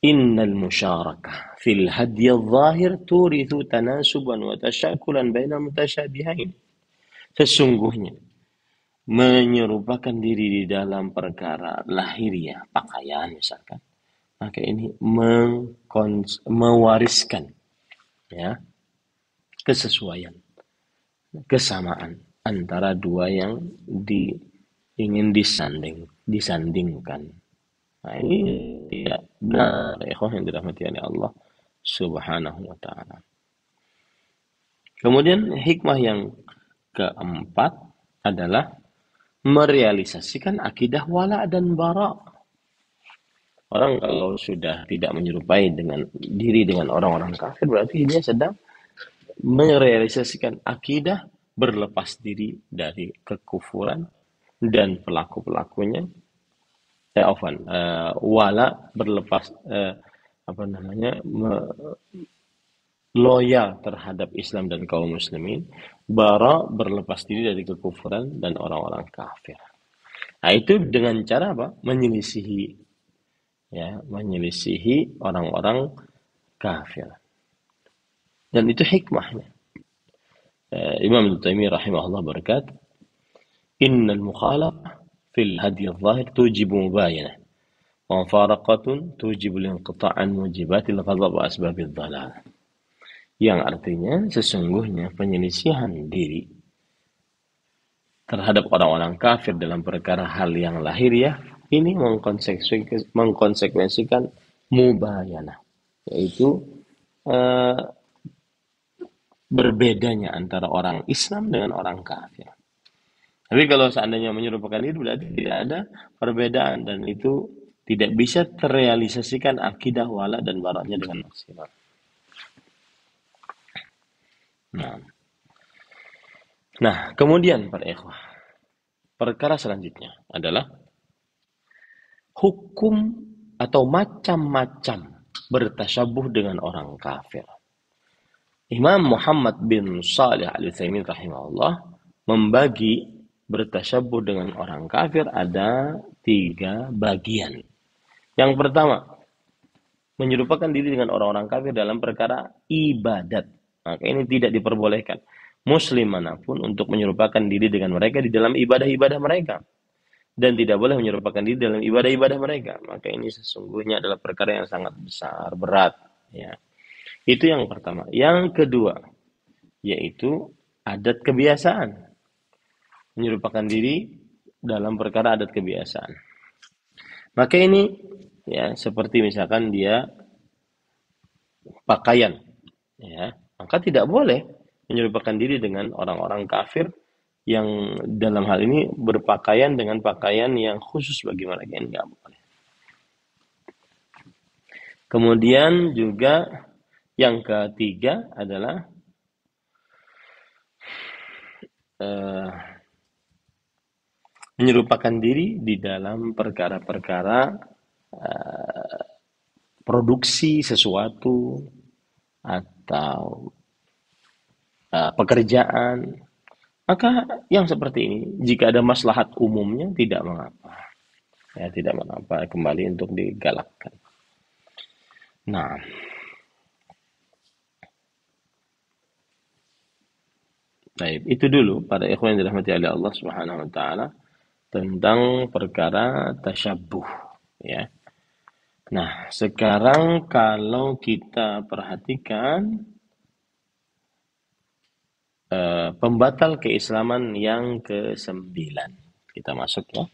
Innal musyarakah fil hadi adh-dhahir turithu tanasuban wa tashakulan bainal mutasyabihain. Sesungguhnya menyerupakan diri di dalam perkara lahiriah, pakaian misalkan, maka ini mewariskan ya kesesuaian, kesamaan antara dua yang ingin disandingkan. Nah, ini tidak benar, ikhwan yang dirahmati oleh Allah Subhanahu wa taala. Kemudian hikmah yang keempat adalah merealisasikan akidah wala dan bara. Orang kalau sudah tidak menyerupai diri dengan orang-orang kafir, berarti dia sedang merealisasikan akidah berlepas diri dari kekufuran dan pelaku-pelakunya. Wala berlepas loyal terhadap Islam dan kaum muslimin, bara berlepas diri dari kekufuran dan orang-orang kafir. Nah, itu dengan cara apa? Menyelisihi orang-orang kafir. Dan itu hikmahnya. Imam Ibnu Taimiyah rahimahullah berkata, "Innal mukhalafah fil hadi adh-dhahir tujibu mubayanah, wa mufaraqatun tujibu al-inqita' an mujibatil ghadab wa asbabil dhalal." Yang artinya sesungguhnya penyelisihan diri terhadap orang-orang kafir dalam perkara hal yang lahiriah ini mengkonsekuensikan mubayanah, yaitu berbedanya antara orang Islam dengan orang kafir. Tapi kalau seandainya menyerupakan itu berarti tidak ada perbedaan dan itu tidak bisa terrealisasikan akidah wala dan baraknya dengan maksimal. Nah, kemudian para ikhwah, perkara selanjutnya adalah hukum atau macam-macam bertasyabuh dengan orang kafir. Imam Muhammad bin Shalih Al-Utsaimin rahimahullah membagi bertasyabuh dengan orang kafir ada 3 bagian. Yang pertama, menyerupakan diri dengan orang-orang kafir dalam perkara ibadat. Maka ini tidak diperbolehkan muslim manapun untuk menyerupakan diri dengan mereka di dalam ibadah-ibadah mereka. Dan tidak boleh menyerupakan diri dalam ibadah-ibadah mereka. Maka ini sesungguhnya adalah perkara yang sangat besar, berat. Ya. Itu yang pertama. Yang kedua, yaitu adat kebiasaan. Menyerupakan diri dalam perkara adat kebiasaan. Maka ini ya seperti misalkan dia pakaian. Ya, maka tidak boleh menyerupakan diri dengan orang-orang kafir yang dalam hal ini berpakaian dengan pakaian yang khusus bagi mereka, yang nggak boleh. Kemudian juga yang ketiga adalah menyerupakan diri di dalam perkara-perkara produksi sesuatu atau pekerjaan. Maka yang seperti ini, jika ada maslahat umumnya, tidak mengapa. Ya, tidak mengapa kembali untuk digalakkan. Nah, baik, itu dulu pada ikhwan yang dirahmati oleh Allah Subhanahu wa taala tentang perkara tasyabbuh, ya. Nah, sekarang kalau kita perhatikan pembatal keislaman yang ke-9. Kita masuk ya.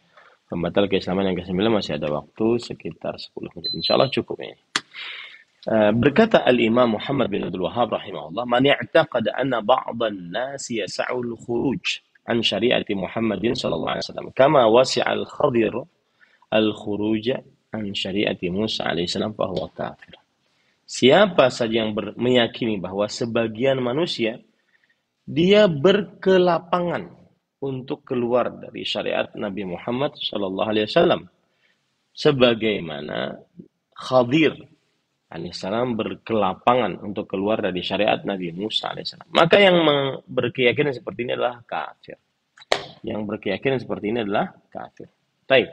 Pembatal keislaman yang ke-9 masih ada waktu sekitar 10 menit. Insyaallah cukup ini. Berkata al-Imam Muhammad bin Abdul Wahhab rahimahullah, "Man i'taqada anna ba'dhan nas yas'u al-khuruj an syari'ati Muhammadin sallallahu alaihi wasallam kama wasi'a al-Khadir al-khuruj an syari'ati Musa alaihi salam fa huwa kafir." Siapa saja yang meyakini bahwa sebagian manusia dia berkelapangan untuk keluar dari syariat Nabi Muhammad sallallahu alaihi wasallam sebagaimana Khadir alaihissalam berkelapangan untuk keluar dari syariat Nabi Musa alaihissalam. Maka yang berkeyakinan seperti ini adalah kafir. Yang berkeyakinan seperti ini adalah kafir. Baik.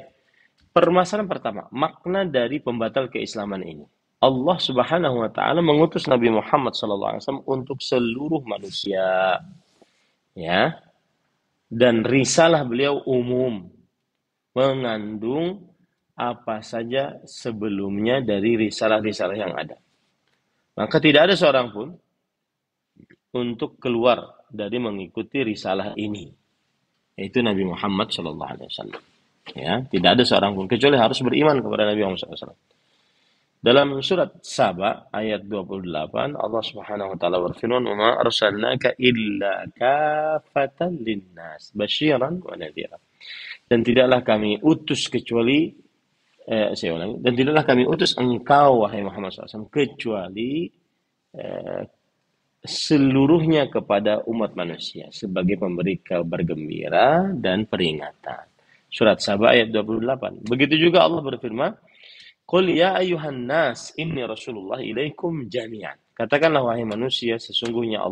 Permasalahan pertama, makna dari pembatal keislaman ini. Allah Subhanahu wa taala mengutus Nabi Muhammad sallallahu alaihi wasallam untuk seluruh manusia. Ya. Dan risalah beliau umum, mengandung apa saja sebelumnya dari risalah-risalah yang ada. Maka tidak ada seorang pun untuk keluar dari mengikuti risalah ini, yaitu Nabi Muhammad SAW. Ya, tidak ada seorang pun kecuali harus beriman kepada Nabi Muhammad SAW. Dalam surat Saba ayat 28 Allah Subhanahu wa taala berfirman, "Wa ma arsalnaka illa kafatan linnas basyiran wa nadhira." Dan tidaklah kami utus kecuali saya ulangi, dan tidaklah kami utus engkau wahai Muhammad SAW kecuali seluruhnya kepada umat manusia sebagai pemberi kabar gembira dan peringatan. Surat Saba ayat 28. Begitu juga Allah berfirman, "Qul ya ayyuhan nas inni rasulullah ilaikum jami'an." Katakanlah wahai manusia, sesungguhnya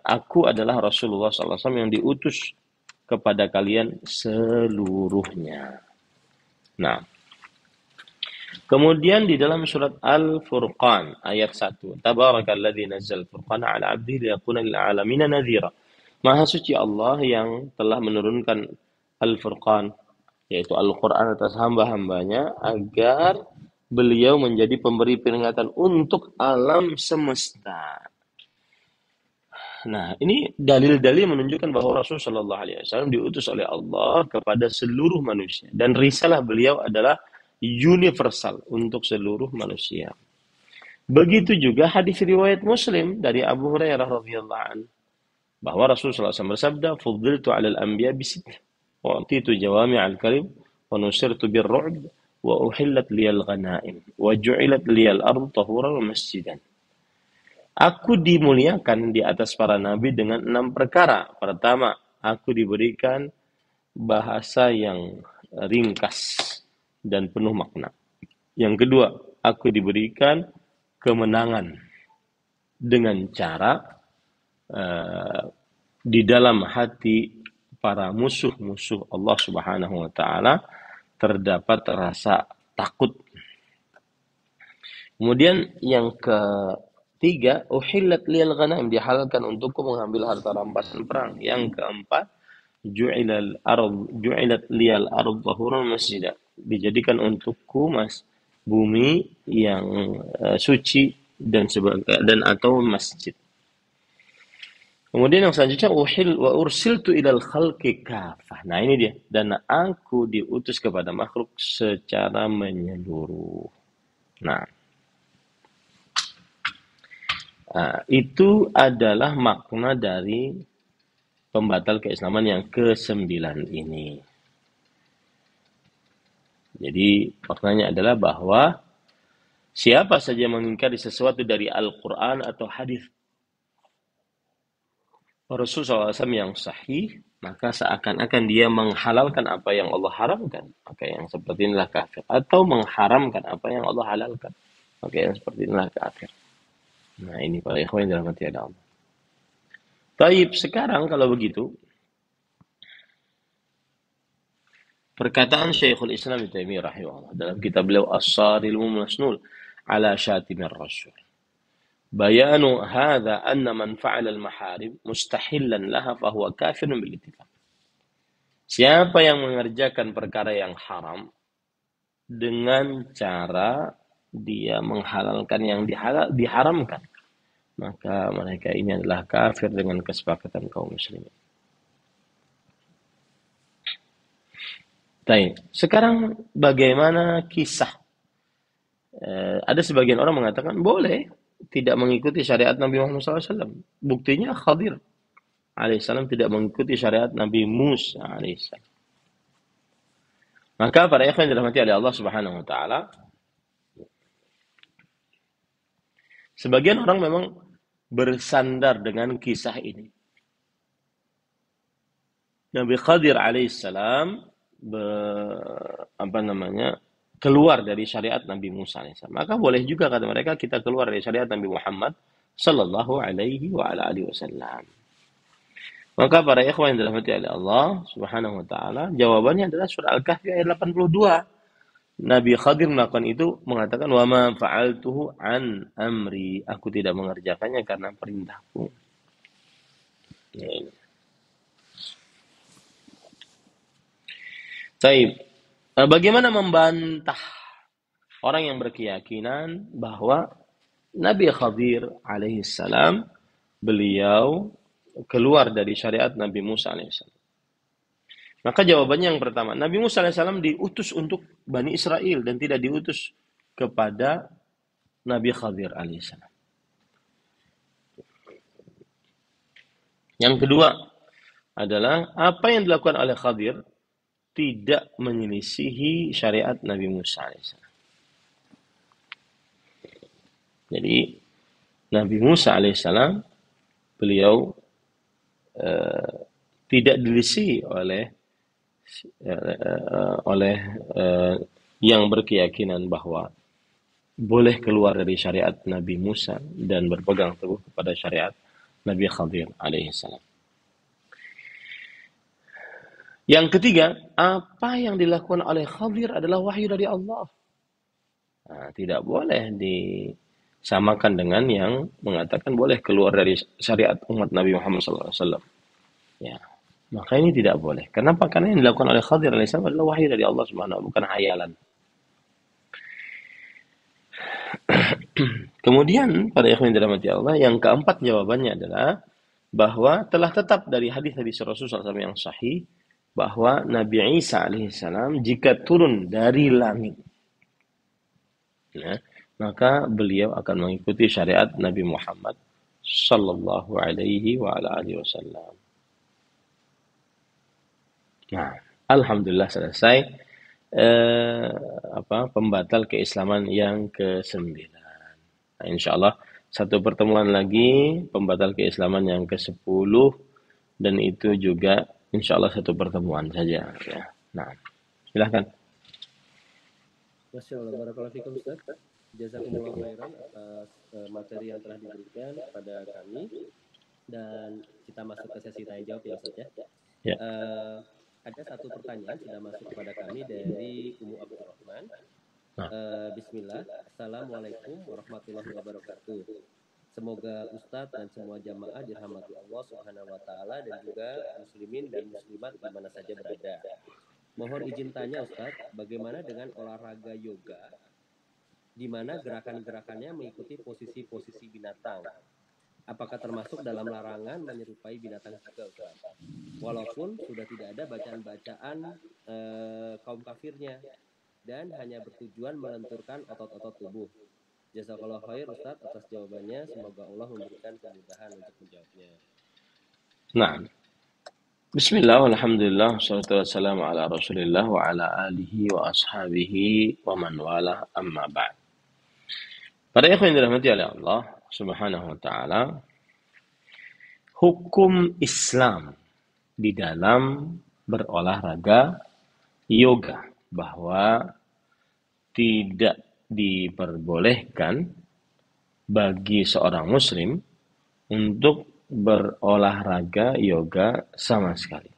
aku adalah Rasulullah SAW yang diutus kepada kalian seluruhnya. Nah, kemudian di dalam surat Al-Furqan ayat 1, Tabarakalladzi nazzal furqana ala 'abdihi liyakuna lil 'alamina nadhira. Maha suci Allah yang telah menurunkan Al-Furqan, yaitu Al-Quran atas hamba-hambanya agar beliau menjadi pemberi peringatan untuk alam semesta. Nah, ini dalil-dalil menunjukkan bahwa Rasulullah SAW diutus oleh Allah kepada seluruh manusia. Dan risalah beliau adalah universal untuk seluruh manusia. Begitu juga hadis riwayat Muslim dari Abu Hurairah radhiyallahu anhu bahwa Rasulullah SAW bersabda, "Fuddiltu 'alal anbiya bisitt, wa utitu jawami'al kalim, wa nusirtu birru'b, wa uhillat liyal ghanaim, wa ju'ilat liyal ardu tahuran wa masjidan." Aku dimuliakan di atas para nabi dengan 6 perkara. Pertama, aku diberikan bahasa yang ringkas dan penuh makna. Yang kedua, aku diberikan kemenangan dengan cara di dalam hati para musuh-musuh Allah Subhanahu wa taala terdapat rasa takut. Kemudian yang ketiga, uhillat liyal ghanaim, dihalalkan untukku mengambil harta rampasan perang. Yang keempat, ju'ilat liyal ardh tahuran masjidah, dijadikan untukku bumi yang suci dan atau masjid. Kemudian yang selanjutnya, wa ursiltu ilal khalqi kafah. Nah, ini dia. Dan aku diutus kepada makhluk secara menyeluruh. Nah, itu adalah makna dari pembatal keislaman yang ke-9 ini. Jadi maknanya adalah bahwa siapa saja mengingkari sesuatu dari Al-Quran atau hadis Rasulullah SAW yang sahih, maka seakan-akan dia menghalalkan apa yang Allah haramkan, maka yang seperti inilah kafir. Atau mengharamkan apa yang Allah halalkan, maka yang seperti inilah kafir. Nah, ini para ikhwan yang dirahmati Allah. Baik, sekarang kalau begitu, perkataan Syekhul Islam Ibnu Taimiyah rahimahullah dalam kitab beliau As-Sarimul Masnul ala Syatimir Rasul. Bayanu hadza anna man fa'ala al-maharim mustahillan laha fa huwa kafirun bil ittifaq. Siapa yang mengerjakan perkara yang haram dengan cara dia menghalalkan yang diharamkan, maka mereka ini adalah kafir dengan kesepakatan kaum muslimin. Baik, sekarang bagaimana kisah? Ada sebagian orang mengatakan boleh tidak mengikuti syariat Nabi Muhammad SAW. Buktinya Khadir alaihissalam tidak mengikuti syariat Nabi Musa alaihissalam. Maka para ikhwan yang dirahmati oleh Allah Subhanahu wa taala, sebagian orang memang bersandar dengan kisah ini. Nabi Khadir alaihissalam keluar dari syariat Nabi Musa alaihissalam. Maka boleh juga kata mereka kita keluar dari syariat Nabi Muhammad sallallahu alaihi wa ala alihi wasallam. Maka para ikhwan yang dirahmati oleh Allah Subhanahu wa taala, jawabannya adalah surah Al-Kahfi ayat 82. Nabi Khadir melakukan itu, mengatakan wa ma fa'altuhu an amri, aku tidak mengerjakannya karena perintahku. Taib. Bagaimana membantah orang yang berkeyakinan bahwa Nabi Khadir alaihissalam beliau keluar dari syariat Nabi Musa alaihissalam? Maka jawabannya yang pertama, Nabi Musa alaihissalam diutus untuk Bani Israel dan tidak diutus kepada Nabi Khadir alaihissalam. Yang kedua adalah apa yang dilakukan oleh Khadir tidak menyelisihi syariat Nabi Musa alaihissalam. Jadi Nabi Musa alaihissalam beliau tidak dilisi oleh yang berkeyakinan bahwa boleh keluar dari syariat Nabi Musa dan berpegang teguh kepada syariat Nabi Khadir alaihissalam. Yang ketiga, apa yang dilakukan oleh Khadir adalah wahyu dari Allah. Nah, tidak boleh disamakan dengan yang mengatakan boleh keluar dari syariat umat Nabi Muhammad SAW. Ya, maka ini tidak boleh. Kenapa? Karena yang dilakukan oleh Khadir alaihissalam adalah wahyu dari Allah Subhanahu, bukan hayalan. Kemudian pada ikhwan yang dirahmati Allah, yang keempat jawabannya adalah bahwa telah tetap dari hadis-hadis Rasulullah SAW yang sahih bahwa Nabi Isa alaihissalam jika turun dari langit, ya, maka beliau akan mengikuti syariat Nabi Muhammad sallallahu alaihi wa ala alihi wasallam. Nah, alhamdulillah selesai pembatal keislaman yang ke-9. Nah, insyaallah satu pertemuan lagi pembatal keislaman yang ke-10 dan itu juga insyaallah satu pertemuan saja ya. Nah, silahkan. Masya Allah, barakallahu fikum Ustaz. Jazakumullah khairan atas materi yang telah diberikan kepada kami. Dan kita masuk ke sesi tanya jawab ya Ustaz ya. Ya. Ada satu pertanyaan sudah masuk kepada kami dari Ummu Abdurrahman. Bismillah. Assalamualaikum warahmatullahi wabarakatuh. Semoga Ustadz dan semua jamaah dirahmati Allah Subhanahu wa taala dan juga muslimin dan muslimat di mana saja berada. Mohon izin tanya Ustadz, bagaimana dengan olahraga yoga di mana gerakan-gerakannya mengikuti posisi-posisi binatang? Apakah termasuk dalam larangan menyerupai binatang juga Ustadz? Walaupun sudah tidak ada bacaan-bacaan kaum kafirnya dan hanya bertujuan melenturkan otot-otot tubuh. Jazakallah khair Ustaz atas jawabannya. Semoga Allah memberikan kemudahan untuk menjawabnya. Nah, bismillah, alhamdulillah, wassalatu wassalamu ala rasulillah wa ala alihi wa ashabihi wa man wala amma ba'd. Para ikhwan yang dirahmati oleh Allah Subhanahu wa ta'ala, hukum Islam di dalam berolahraga yoga bahwa tidak diperbolehkan bagi seorang muslim untuk berolahraga yoga sama sekali.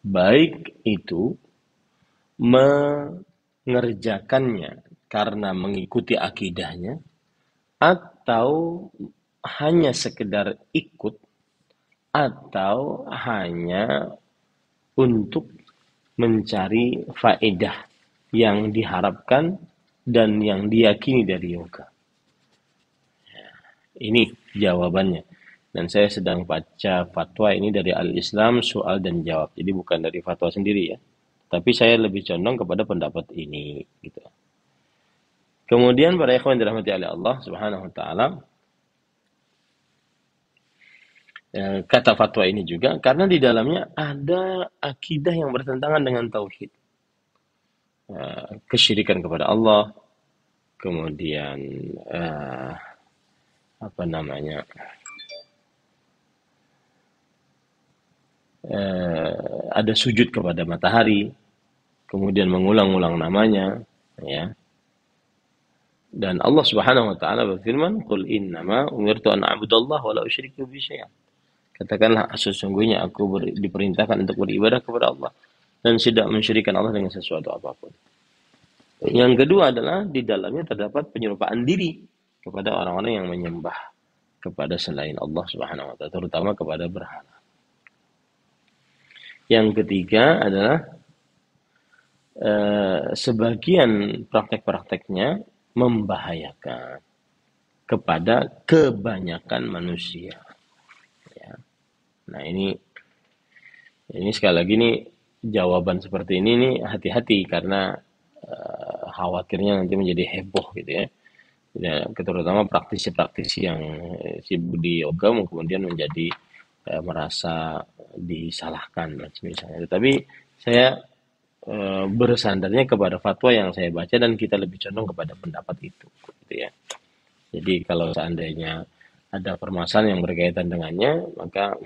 Baik itu mengerjakannya karena mengikuti akidahnya atau hanya sekedar ikut atau hanya untuk mencari faedah yang diharapkan dan yang diyakini dari yoga. Ini jawabannya. Dan saya sedang baca fatwa ini dari Al-Islam Soal dan Jawab. Jadi bukan dari fatwa sendiri ya. Tapi saya lebih condong kepada pendapat ini gitu. Kemudian para ikhwan dirahmati oleh Allah Subhanahu wa taala, kata fatwa ini juga karena di dalamnya ada akidah yang bertentangan dengan tauhid. Kesyirikan kepada Allah, kemudian ada sujud kepada matahari, kemudian mengulang-ulang namanya, ya. Dan Allah Subhanahu wa taala berfirman, "Qul innama umirtu an a'budallaha wa la usyriku bihi syai'an." Katakanlah, sesungguhnya aku diperintahkan untuk beribadah kepada Allah dan tidak mensyirikkan Allah dengan sesuatu apapun. Yang kedua adalah di dalamnya terdapat penyerupaan diri kepada orang-orang yang menyembah kepada selain Allah Subhanahu wa taala, terutama kepada berhala. Yang ketiga adalah sebagian praktek-prakteknya membahayakan kepada kebanyakan manusia. Ya. Nah ini sekali lagi nih jawaban seperti ini nih hati-hati karena khawatirnya nanti menjadi heboh gitu ya. Ya, terutama praktisi-praktisi yang sibuk di yoga kemudian menjadi merasa disalahkan dan misalnya. Tapi saya bersandarnya kepada fatwa yang saya baca dan kita lebih condong kepada pendapat itu, gitu ya. Jadi kalau seandainya ada permasalahan yang berkaitan dengannya, maka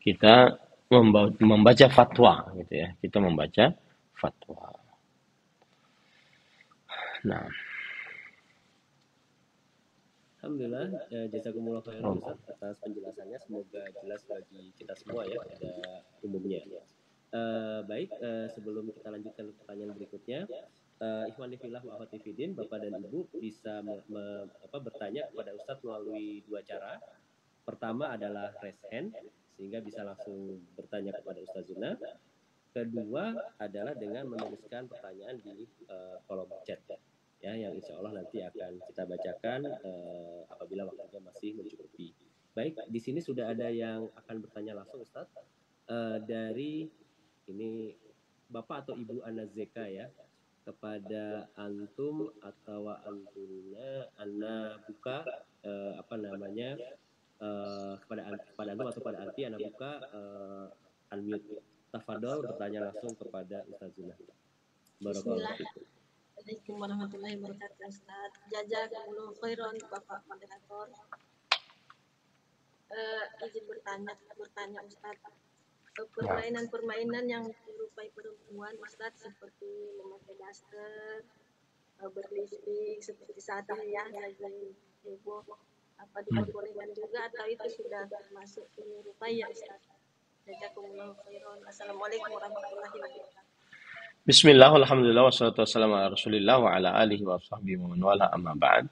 kita membaca fatwa, gitu ya. Kita membaca fatwa. Nah, Alhamdulillah, jazakumullah khairan Ustaz atas penjelasannya. Semoga jelas bagi kita semua ya pada umumnya. Baik, sebelum kita lanjutkan pertanyaan berikutnya, Ikhwan fillah wa akhwati fiddin, Bapak dan Ibu bisa bertanya kepada Ustadz melalui dua cara. Pertama adalah raise hand, sehingga bisa langsung bertanya kepada Ustadz Zuna. Kedua adalah dengan menuliskan pertanyaan di kolom chat, ya, yang insya Allah nanti akan kita bacakan apabila waktunya masih mencukupi. Baik, di sini sudah ada yang akan bertanya langsung Ustadz. Dari ini Bapak atau Ibu Anazeka ya, kepada antum atau antuna ana buka kepada antum atau pada anti ana buka unmute. Tafadol bertanya langsung kepada Ustaz Zuna. Barakallahu fikum. Assalamualaikum warahmatullahi wabarakatuh. Ustaz, jazakumullah khairan Bapak moderator. Izin bertanya Ustaz. Permainan yang menyerupai perempuan Ustaz, seperti memakai daster, berlipstik, seperti saat tahiyah lagi heboh, apa diperbolehkan juga atau itu sudah termasuk menyerupai ya Ustaz? Jazakumullah khairan. Assalamualaikum warahmatullahi wabarakatuh. Bismillah, alhamdulillah, wassalatu wassalamu ala rasulillah wa ala alihi wa sahbihi wa man wala amma ba'd.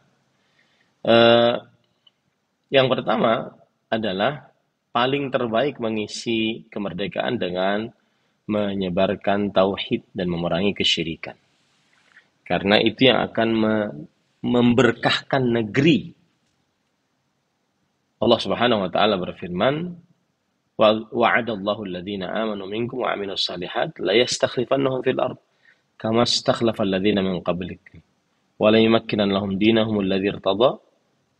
Yang pertama adalah paling terbaik mengisi kemerdekaan dengan menyebarkan tauhid dan memerangi kesyirikan. Karena itu yang akan memberkahkan negeri. Allah Subhanahu wa taala berfirman, wa'adallahu alladhina amanu minkum wa 'amilus shalihat la yastakhlifannahum fil ard kama istakhlafa alladhina min qablikum wa la yumakkinan lahum dinahum alladhi irtada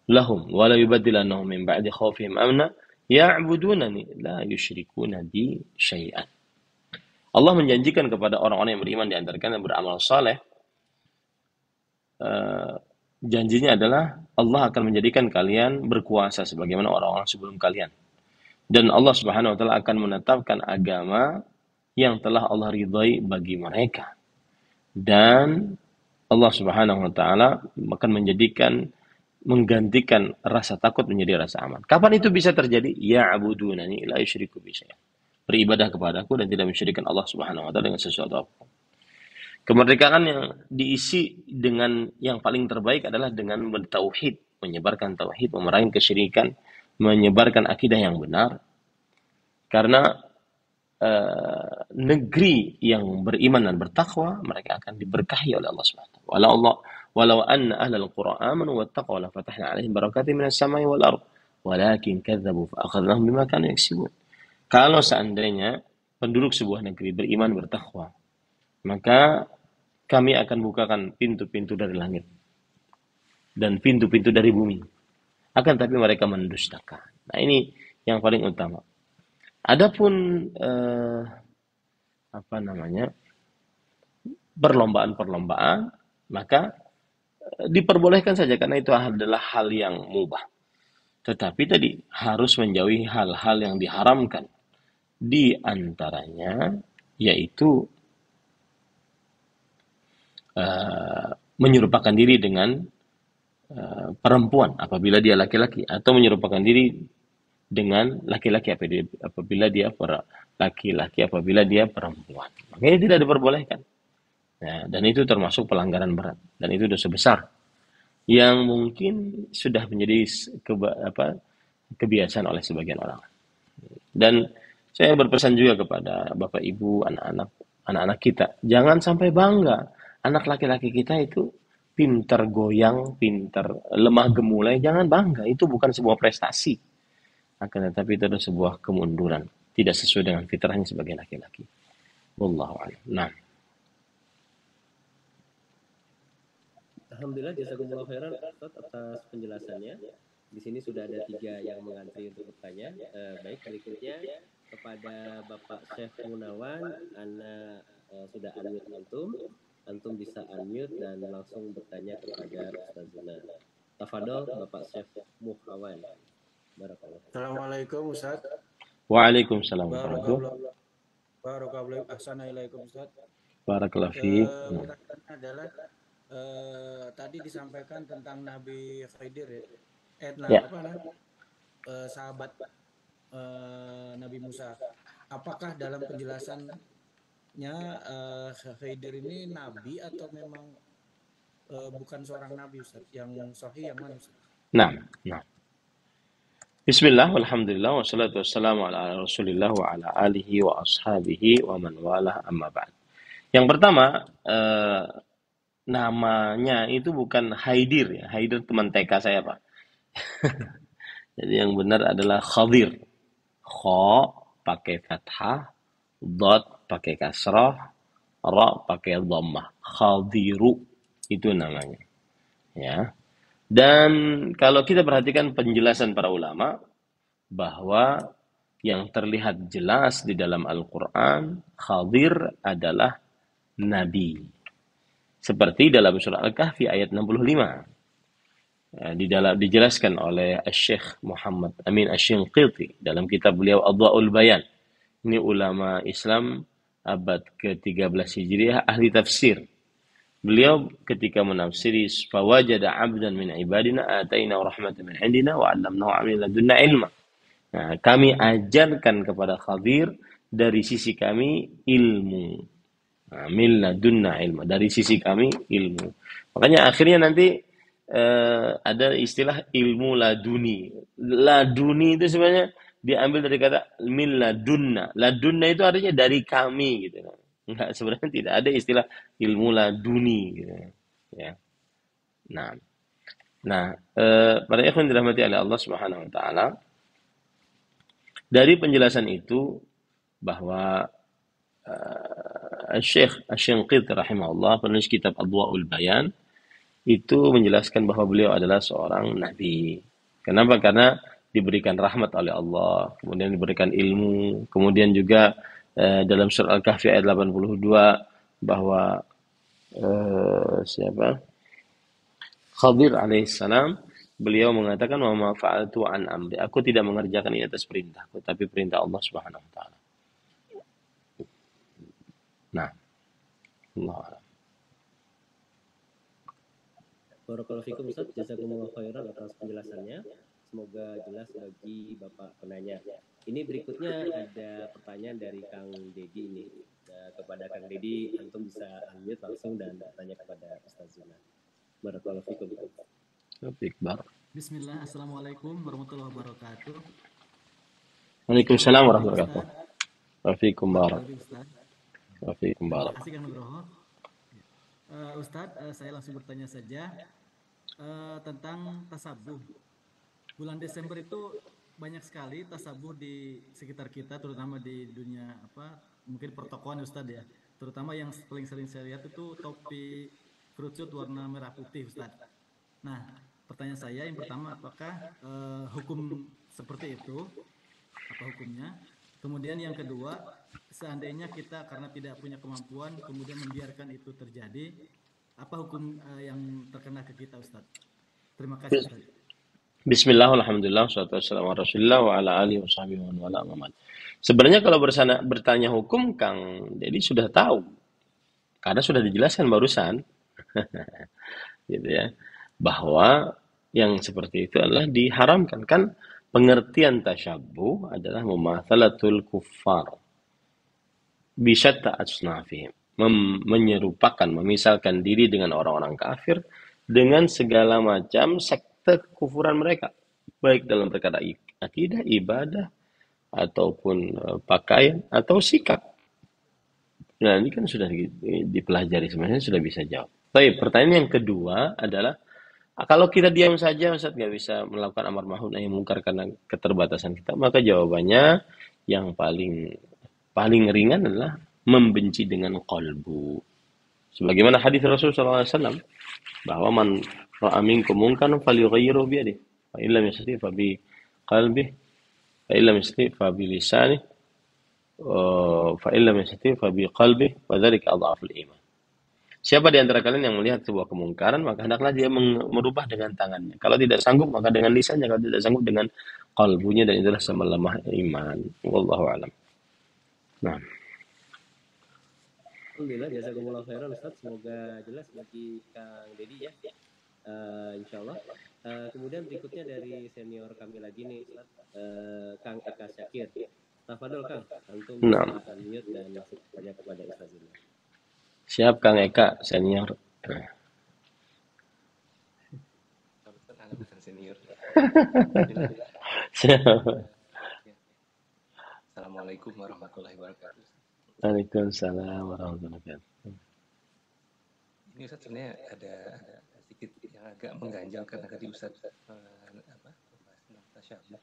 lahum wa la yubaddilannahum min ba'di khawfihim amna ya'budunani la yusyrikuna bi syai'an. Allah menjanjikan kepada orang-orang yang beriman di antara kalian yang beramal saleh, janjinya adalah Allah akan menjadikan kalian berkuasa sebagaimana orang-orang sebelum kalian. Dan Allah Subhanahu wa taala akan menetapkan agama yang telah Allah ridhai bagi mereka. Dan Allah Subhanahu wa taala akan menggantikan rasa takut menjadi rasa aman. Kapan itu bisa terjadi? Ya'budunani la yusyriku bi syai'an. Beribadah kepadaku dan tidak mensyirikkan Allah Subhanahu wa taala dengan sesuatu apapun. Kemerdekaan yang diisi dengan yang paling terbaik adalah dengan bertauhid, menyebarkan tauhid, memerangi kesyirikan, menyebarkan akidah yang benar. Karena negeri yang beriman dan bertakwa, mereka akan diberkahi oleh Allah Subhanahu wa taala. Walau anna ahlal qura amanu wattaqaw la fatahna 'alaihim barakatin minas samai wal ard walakin kadzdzabu fa akhadnahum bima kanu yaksibun. Kalau seandainya penduduk sebuah negeri beriman bertakwa, maka kami akan bukakan pintu-pintu dari langit dan pintu-pintu dari bumi. Akan tapi mereka mendustakan. Nah, ini yang paling utama. Adapun perlombaan-perlombaan, maka diperbolehkan saja karena itu adalah hal yang mubah. Tetapi tadi harus menjauhi hal-hal yang diharamkan. Di antaranya yaitu menyerupakan diri dengan perempuan apabila dia laki-laki, atau menyerupakan diri dengan laki-laki apabila dia laki-laki apabila dia perempuan. Makanya tidak diperbolehkan. Nah, dan itu termasuk pelanggaran berat dan itu dosa besar yang mungkin sudah menjadi kebiasaan oleh sebagian orang. Dan Saya berpesan juga kepada Bapak Ibu, anak-anak kita, jangan sampai bangga anak laki-laki kita itu pinter goyang, pinter lemah gemulai, jangan bangga. Itu bukan sebuah prestasi, akan tetapi itu adalah sebuah kemunduran, tidak sesuai dengan fitrahnya sebagai laki-laki. Wallahu a'lam. Nah, Alhamdulillah, jazakumullah khairan Ustaz atas penjelasannya. Di sini sudah ada 3 yang mengantri untuk bertanya. Baik, berikutnya kepada Bapak Syekh Munawan, Ana sudah unmute antum. Antum bisa unmute dan langsung bertanya kepada Ustazuna. Tafadhol Bapak Syekh Muhawan. Barakallah. Assalamualaikum Ustaz. waalaikumsalam warahmatullahi Barakallahu Assalamualaikum Ustaz. Barakallahu fiik. Pertanyaannya adalah tadi disampaikan tentang Nabi Khidir ya. Ya. Sahabat Nabi Musa. Apakah dalam penjelasannya Khidir ini nabi atau memang bukan seorang nabi Ustaz? Yang sahih yang mana Ustaz? Nah. Bismillah, walhamdulillah, wassalatu wassalamu ala rasulillah wa ala alihi wa ashabihi wa man walah amma ba'd. Yang pertama, namanya itu bukan Haidir ya. Haidir teman TK saya, Pak. Jadi yang benar adalah Khadir. Kha pakai fathah, dot pakai kasrah, ra pakai dhammah. Khadiru itu namanya. Ya. Dan kalau kita perhatikan penjelasan para ulama bahwa yang terlihat jelas di dalam Al-Quran, Khadir adalah Nabi. Seperti dalam surah Al-Kahfi ayat 65. Dijelaskan oleh Syekh Muhammad Amin Asy-Shinqiti dalam kitab beliau Adwa'ul Bayan. Ini ulama Islam abad ke-13 Hijriah, ahli tafsir. Beliau ketika menafsiri fawajada 'abdan min ibadina atainahu rahmatan min indina wa 'allamnahu min ladunna ilma. Nah, kami ajarkan kepada Khadir dari sisi kami ilmu. Nah, min ladunna ilma, dari sisi kami ilmu. Makanya akhirnya nanti ada istilah ilmu laduni. Laduni itu sebenarnya diambil dari kata min ladunna. Ladunna itu artinya dari kami gitu. Enggak, sebenarnya tidak ada istilah ilmu laduni gitu. Ya. Nah, para ikhwan dirahmati oleh Allah Subhanahu wa taala, dari penjelasan itu bahwa Syekh Asy-Shinqiti rahimahullah, penulis kitab Adwa'ul Bayan, itu menjelaskan bahwa beliau adalah seorang nabi. Kenapa? Karena diberikan rahmat oleh Allah, kemudian diberikan ilmu, kemudian juga dalam surah Al-Kahfi ayat 82 bahwa Khadir alaihissalam, beliau mengatakan wa ma fa'altu an amri, aku tidak mengerjakan ini atas perintahku, tapi perintah Allah Subhanahu wa taala. Nah, Allah a'lam. Barakallahu fikum Ustaz, jazakumullah khairan atas penjelasannya. Semoga jelas bagi Bapak penanya. Ini berikutnya ada pertanyaan dari Kang Dedi ini. Kepada Kang Dedi, antum bisa unmute langsung dan bertanya kepada Ustazuna. Barakallahu fikum. Bismillah, Assalamualaikum warahmatullahi wabarakatuh. Waalaikumsalam warahmatullahi wabarakatuh. Wafikum barak. Wafikum barak. Terima kasih Kang Nugroho. Ustadz, saya langsung bertanya saja tentang tasabuh. Bulan Desember itu banyak sekali tasabuh di sekitar kita, terutama di dunia mungkin pertokoan Ustadz ya. Terutama yang paling sering saya lihat itu topi kerucut warna merah putih Ustadz. Nah, pertanyaan saya yang pertama, apakah hukum seperti itu? Apa hukumnya? Kemudian yang kedua, seandainya kita karena tidak punya kemampuan kemudian membiarkan itu terjadi, apa hukum yang terkena ke kita Ustadz? Terima kasih Ustadz. Bismillah, alhamdulillah, wassalatu wassalamu ala rasulillah wa ala alihi wa sahbihi wa wala amat. Sebenarnya kalau bertanya hukum, Kang Dedi sudah tahu. Karena sudah dijelaskan barusan. Gitu ya. Bahwa yang seperti itu adalah diharamkan. Kan pengertian tasyabbuh adalah mumatsalatul kuffar bisyatta asnafihim. Menyerupakan, memisalkan diri dengan orang-orang kafir dengan segala macam sekte kekufuran mereka, baik dalam perkara akidah, ibadah, ataupun pakaian atau sikap. Nah, ini kan sudah dipelajari, sebenarnya sudah bisa jawab. Baik, pertanyaan yang kedua adalah, kalau kita diam saja, Ustaz, nggak bisa melakukan amar ma'ruf nahi mungkar karena keterbatasan kita, maka jawabannya yang paling ringan adalah membenci dengan qalbu. Sebagaimana hadis Rasulullah SAW, bahwa man ra'a minkum munkaran falyughayyirhu bi yadihi, fa in lam yastati' fa bi qalbihi, fa in lam yastati' fa bi lisanihi, fa in lam yastati' fa bi qalbihi, wa dzalika adhaful iman. Siapa di antara kalian yang melihat sebuah kemungkaran, maka hendaklah dia merubah dengan tangannya. Kalau tidak sanggup, maka dengan lisannya. Kalau tidak sanggup, dengan qalbunya, dan itulah sama lemah iman. Wallahu a'lam. Nah, Alhamdulillah, jazakumullah khairan Ustaz. Semoga jelas bagi Kang Dedi ya. Insya Allah. Kemudian berikutnya dari senior kami lagi nih Ustaz, Kang Eka Syakir. Tafadhol Kang, antum nah. bisa unmute dan masuk saja kepada Ustazullah. Siap Kang Eka, senior. Senior. Assalamualaikum warahmatullahi wabarakatuh. Waalaikumsalam warahmatullahi wabarakatuh. Ini Ustaz sebenarnya ada sedikit yang agak mengganjal karena tadi Ustaz tasyabbuh.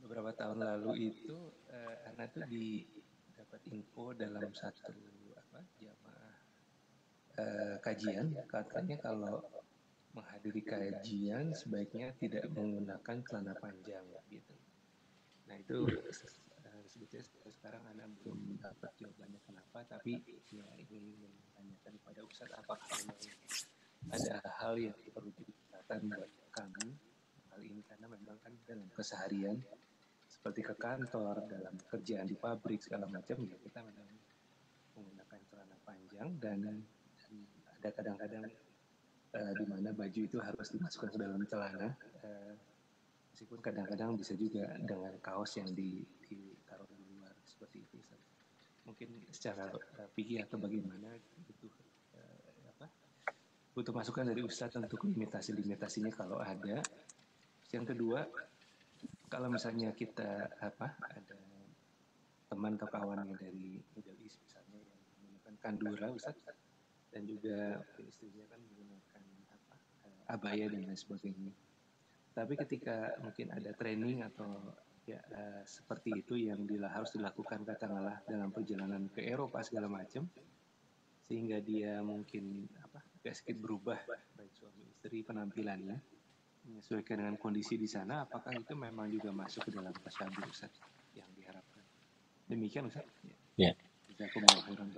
Beberapa tahun lalu itu anak tuh dapat info dalam satu jamaah kajian, katanya kalau menghadiri kajian sebaiknya tidak menggunakan celana panjang gitu. Nah itu sebetulnya sekarang Anda belum dapat jawabannya kenapa, tapi ya ingin menanyakan kepada Ustaz apakah memang ada hal yang perlu diperhatikan buat kami hal ini, karena memang kan dalam keseharian seperti ke kantor, dalam kerjaan di pabrik segala macam ya kita memang menggunakan celana panjang dan ada kadang-kadang di mana baju itu harus dimasukkan ke dalam celana, meskipun kadang-kadang bisa juga dengan kaos yang ditaruh di luar seperti itu. Mungkin secara fikih atau bagaimana butuh masukan dari Ustadz untuk limitasinya kalau ada. Yang kedua, kalau misalnya kita ada teman atau kawannya dari Middle East misalnya yang menggunakan kandura Ustadz, dan juga istrinya kan menggunakan abaya dan lain sebagainya. Tapi ketika mungkin ada training atau seperti itu yang harus dilakukan katakanlah dalam perjalanan ke Eropa segala macam, sehingga dia mungkin agak sedikit berubah baik suami istri penampilannya menyesuaikan dengan kondisi di sana, apakah itu memang juga masuk ke dalam tasyabbuh Ustaz yang diharapkan? Demikian Ustaz. Ya. Jazakumullah khairan.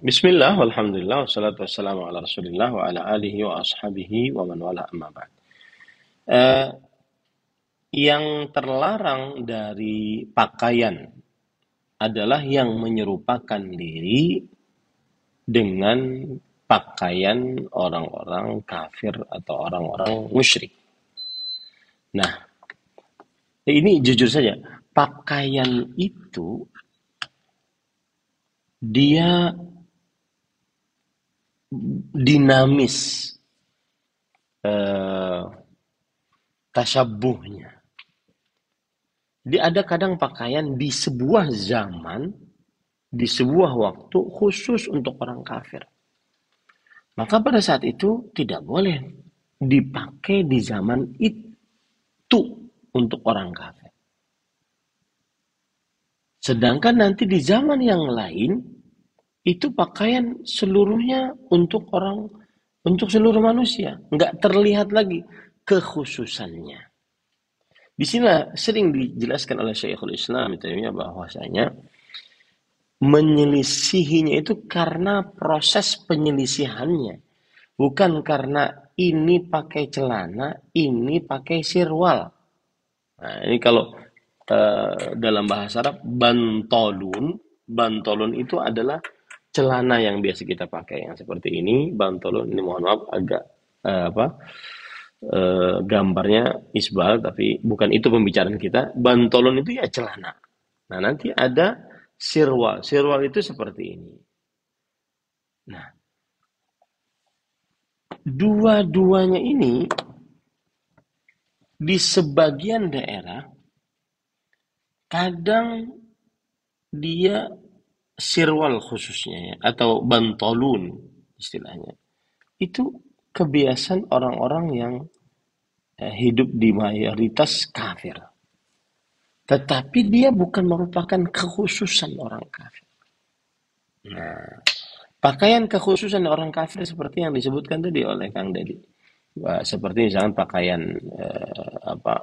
Bismillah, walhamdulillah, wassalatu wassalamu ala rasulillah wa ala alihi wa ashabihi wa man wala amma ba'd. Yang terlarang dari pakaian adalah yang menyerupakan diri dengan pakaian orang-orang kafir atau orang-orang musyrik. Nah, ini jujur saja, pakaian itu dia dinamis tasyabbuhnya. Jadi ada kadang pakaian di sebuah zaman, di sebuah waktu khusus untuk orang kafir. Maka pada saat itu tidak boleh dipakai di zaman itu untuk orang kafir. Sedangkan nanti di zaman yang lain itu pakaian seluruhnya untuk seluruh manusia, nggak terlihat lagi kekhususannya. Di sini sering dijelaskan oleh Syekhul Islam bahwasanya menyelisihinya itu karena proses penyelisihannya, bukan karena ini pakai celana, ini pakai sirwal. Nah, ini kalau dalam bahasa Arab bantolun itu adalah celana yang biasa kita pakai yang seperti ini. Bantolun ini mohon maaf agak gambarnya isbal, tapi bukan itu pembicaraan kita. Bantolun itu ya celana. Nah, nanti ada sirwal. Sirwal itu seperti ini. Nah, dua-duanya ini di sebagian daerah kadang dia sirwal khususnya ya, atau bantolun istilahnya. Itu kebiasaan orang-orang yang hidup di mayoritas kafir. Tetapi dia bukan merupakan kekhususan orang kafir. Nah, pakaian kekhususan orang kafir seperti yang disebutkan tadi oleh Kang Dedi. Seperti misalnya pakaian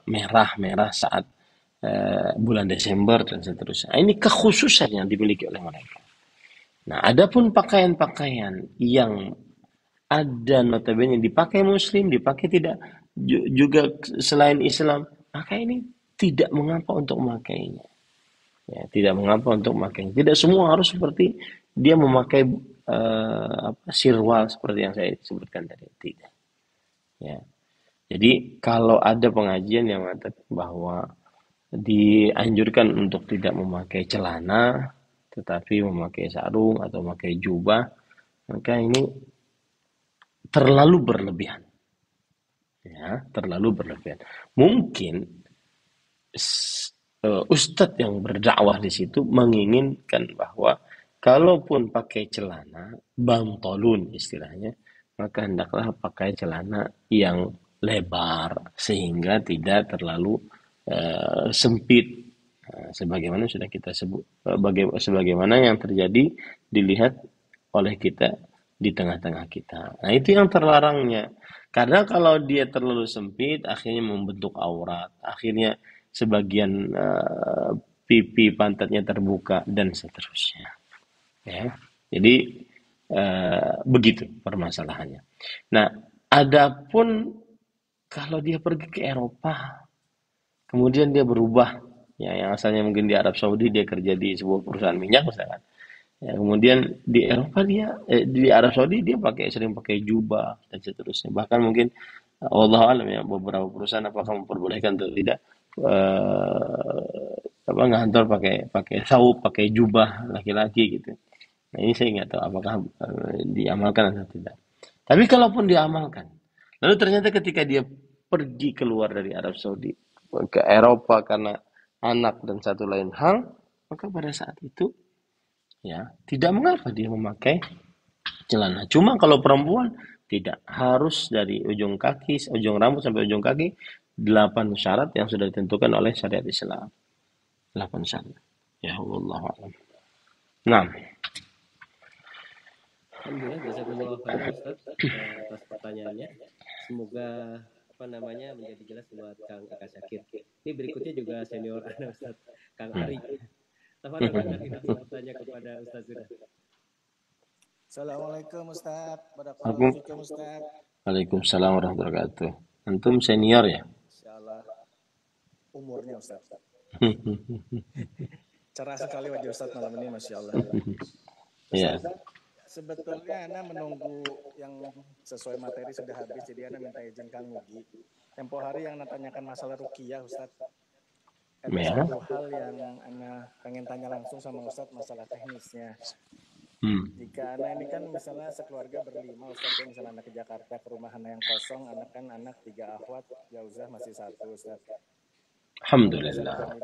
merah saat bulan Desember dan seterusnya. Ini kekhususan yang dimiliki oleh mereka. Nah, adapun pakaian-pakaian yang ada notabene dipakai Muslim, dipakai tidak juga selain Islam, maka ini tidak mengapa untuk memakainya. Ya, tidak mengapa untuk memakainya. Tidak semua harus seperti dia memakai sirwal seperti yang saya sebutkan tadi. Tidak. Ya. Jadi kalau ada pengajian yang mengatakan bahwa dianjurkan untuk tidak memakai celana, tetapi memakai sarung atau memakai jubah, maka ini terlalu berlebihan. Ya, terlalu berlebihan. Mungkin ustadz yang berdakwah di situ menginginkan bahwa kalaupun pakai celana bantolun istilahnya, maka hendaklah pakai celana yang lebar sehingga tidak terlalu sempit. Sebagaimana sudah kita sebut, sebagaimana yang terjadi dilihat oleh kita di tengah-tengah kita. Nah, itu yang terlarangnya. Karena kalau dia terlalu sempit, akhirnya membentuk aurat, akhirnya sebagian pipi pantatnya terbuka dan seterusnya. Ya, jadi begitu permasalahannya. Nah, adapun kalau dia pergi ke Eropa, kemudian dia berubah, ya yang asalnya mungkin di Arab Saudi dia kerja di sebuah perusahaan minyak misalkan. Ya, kemudian di Eropa di Arab Saudi dia sering pakai jubah dan seterusnya. Bahkan mungkin Allah alam ya beberapa perusahaan apakah memperbolehkan atau tidak ngantor pakai saub, pakai jubah laki-laki gitu. Nah, ini saya nggak tahu apakah diamalkan atau tidak. Tapi kalaupun diamalkan, lalu ternyata ketika dia pergi keluar dari Arab Saudi ke Eropa karena anak dan satu lain hal, maka pada saat itu ya tidak mengapa dia memakai celana. Cuma kalau perempuan tidak, harus dari ujung rambut sampai ujung kaki 8 syarat yang sudah ditentukan oleh syariat Islam. 8 syarat. Ya Allah a'lam. Nah, Alhamdulillah, jazakumullah khairan Ustaz atas pertanyaannya. Semoga menjadi jelas buat Kang Eka Syakir. Ini berikutnya juga senior Anda Ustaz, Kang Ari. Tafadhol kita bertanya kepada Ustaz sudah. Assalamualaikum Ustaz. Barakallahu Ustaz. Waalaikumsalam warahmatullahi wabarakatuh. Antum senior ya? Insyaallah. Umurnya Ustaz. Cerah sekali wajah Ustaz malam ini, Masya Allah. Iya. Sebetulnya Ana menunggu yang sesuai materi sudah habis, jadi Ana minta izin Kang Nugi. Tempo hari yang Ana tanyakan masalah ruqyah Ustaz. Ada satu hal yang Ana pengen tanya langsung sama Ustaz, masalah teknisnya. Jika Ana ini kan misalnya sekeluarga berlima Ustaz, misalnya anak ke Jakarta ke rumah Ana yang kosong, anak 3 akhwat, Jauzah masih 1 Ustaz. Alhamdulillah.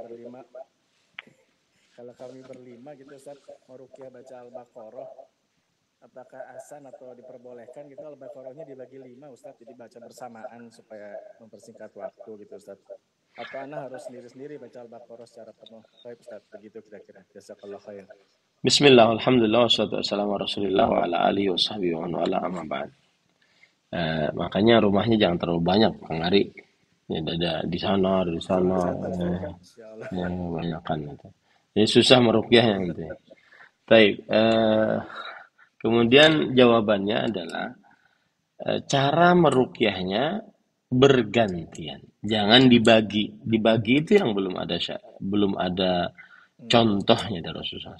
Kalau kami berlima gitu Ustaz, mau ruqyah baca Al-Baqarah, apakah asan atau diperbolehkan gitu Al-Baqarahnya dibagi 5 Ustaz, jadi baca bersamaan supaya mempersingkat waktu gitu Ustaz. Atau Ana harus sendiri-sendiri baca Al-Baqarah secara penuh? Baik Ustaz, begitu kira-kira. Jazakallah khair. Bismillah, alhamdulillah, wassalatu wassalamu ala rasulillah wa ala alihi wa sahbihi wa ala amma ba'd. Makanya rumahnya jangan terlalu banyak, Kang Ari. Ya, ada di sana, ya, banyakkan itu. Jadi susah meruqyahnya gitu. Baik, kemudian jawabannya adalah cara meruqyahnya bergantian. Jangan dibagi. Dibagi itu yang belum ada contohnya dari Rasulullah.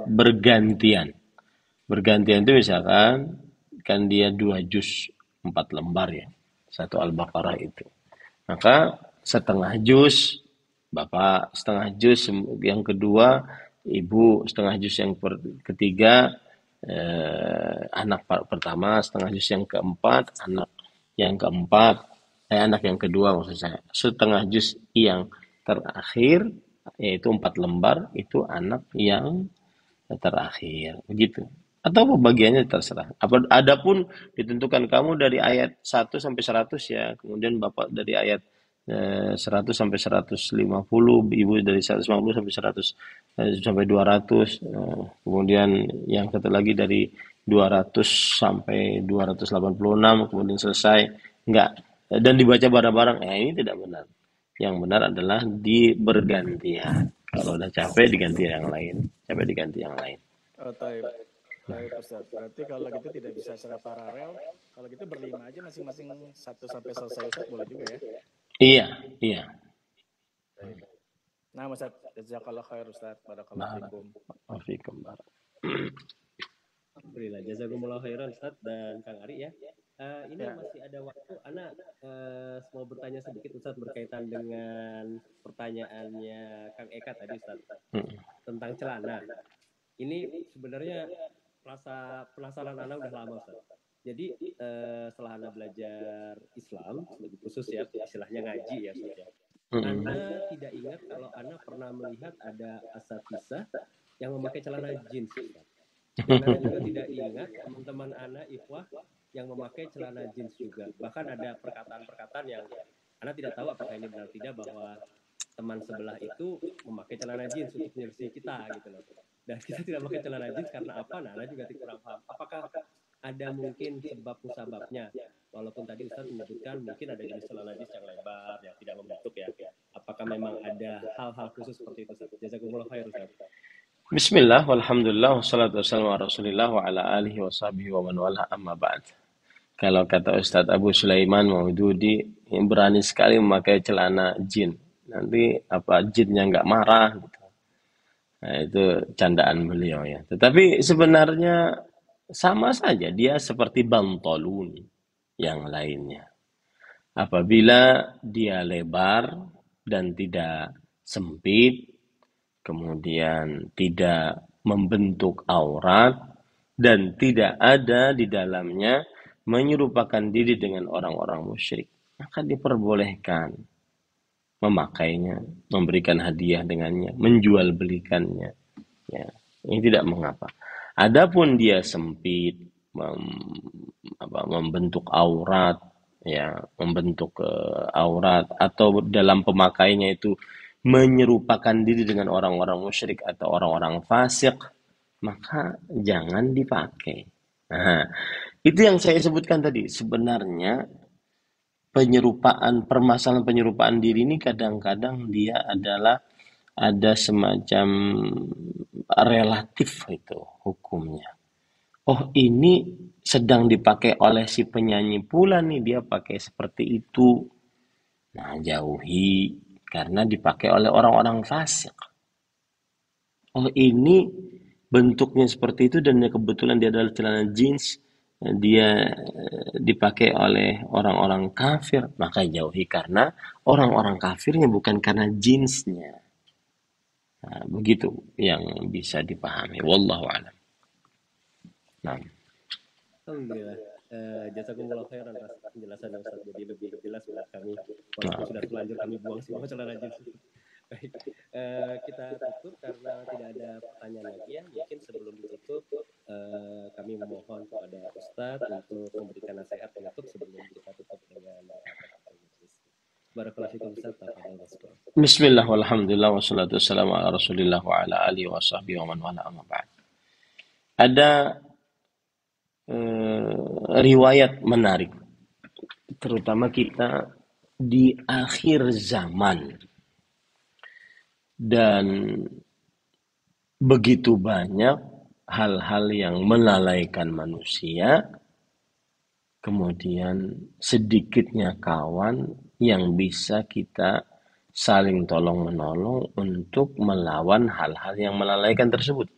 Bergantian. Bergantian itu misalkan kan dia 2 juz 4 lembar ya. 1 Al-Baqarah itu. Maka setengah juz Bapak, setengah juz yang kedua Ibu, setengah juz yang ketiga anak pertama, setengah juz yang keempat anak yang keempat, anak yang kedua maksud saya, setengah juz yang terakhir yaitu 4 lembar, itu anak yang terakhir. Begitu. Atau pembagiannya terserah. Adapun ditentukan kamu dari ayat 1 sampai 100 ya, kemudian Bapak dari ayat 100 sampai 150, Ibu dari 150 sampai 100 sampai 200, kemudian yang satu lagi dari 200 sampai 286, kemudian selesai. Enggak. Dan dibaca bareng-bareng. Ini tidak benar. Yang benar adalah bergantian. Kalau udah capek diganti yang lain, capek diganti yang lain. Oh, taib. Baik Ustaz, berarti kalau gitu tidak bisa secara paralel. Kalau gitu berlima aja masing-masing 1 sampai selesai Ustaz, boleh juga ya? Iya. Nah Ustaz, jazakallah khair Ustaz, barakallahu fikum. Wafikum. Alhamdulillah, jazakumullah khairan Ustaz dan Kang Ari ya. Ini masih ada waktu, Ana mau bertanya sedikit Ustaz berkaitan dengan pertanyaannya Kang Eka tadi Ustaz tentang celana. Ini sebenarnya rasa penasaran Ana udah lama Ustaz. Jadi setelah Ana belajar Islam, lebih khusus ya istilahnya ngaji ya Ustaz ya. Ana tidak ingat kalau Ana pernah melihat ada asatizah yang memakai celana jeans Ustaz. Dan Ana juga tidak ingat teman-teman Ana ikhwah yang memakai celana jeans juga. Bahkan ada perkataan-perkataan yang Ana tidak tahu apakah ini benar tidak bahwa teman sebelah itu memakai celana jeans untuk menyelisih kita gitu loh. Dan kita tidak pakai celana jeans karena apa? Nah, Ana juga kurang paham. Apakah ada mungkin sebab musababnya? Walaupun tadi Ustaz menyebutkan mungkin ada jenis celana jeans yang lebar, yang tidak membentuk ya. Apakah memang ada hal-hal khusus seperti itu Ustaz? Jazakumullah khair Ustaz. Bismillah, walhamdulillah, wassalatu wassalamu ala rasulillah wa ala alihi wa sahbihi wa man wala amma ba'd. Kalau kata Ustadz Abu Sulaiman Maududi, berani sekali memakai celana jin. Nanti jinnya nggak marah gitu. Nah, itu candaan beliau ya. Tetapi sebenarnya sama saja, dia seperti bantolun yang lainnya. Apabila dia lebar dan tidak sempit, kemudian tidak membentuk aurat, dan tidak ada di dalamnya menyerupakan diri dengan orang-orang musyrik, maka diperbolehkan memakainya, memberikan hadiah dengannya, menjual belikannya. Ya, ini tidak mengapa. Adapun dia sempit, membentuk aurat, ya, membentuk aurat, atau dalam pemakainya itu menyerupakan diri dengan orang-orang musyrik atau orang-orang fasik, maka jangan dipakai. Nah, itu yang saya sebutkan tadi. Sebenarnya permasalahan penyerupaan diri ini kadang-kadang dia adalah ada semacam relatif itu hukumnya. Oh, ini sedang dipakai oleh si penyanyi pula nih, dia pakai seperti itu. Nah, jauhi karena dipakai oleh orang-orang fasik. Oh, ini bentuknya seperti itu dan kebetulan dia adalah celana jeans, dia dipakai oleh orang-orang kafir, maka jauhi karena orang-orang kafirnya, bukan karena jeansnya. Nah, begitu yang bisa dipahami. Wallahu a'lam. Nah. Alhamdulillah. Jazakumullah khairan atas penjelasannya Ustaz. Jadi lebih jelas buat kami. Walaupun sudah terlanjur kami buang semua celana jeans. Baik, kita tutup karena tidak ada pertanyaan lagi ya. Mungkin sebelum ditutup, kami memohon kepada Ustadz untuk memberikan nasihat penutup sebelum kita tutup dengan Barakallahu fikum Ustadz. Bismillah, walhamdulillah, wassalatu wassalamu ala rasulillah wa ala alihi wa sahbihi wa man wala amma ba'd. Ada riwayat menarik, terutama kita di akhir zaman, dan begitu banyak hal-hal yang melalaikan manusia, kemudian sedikitnya kawan yang bisa kita saling tolong-menolong untuk melawan hal-hal yang melalaikan tersebut.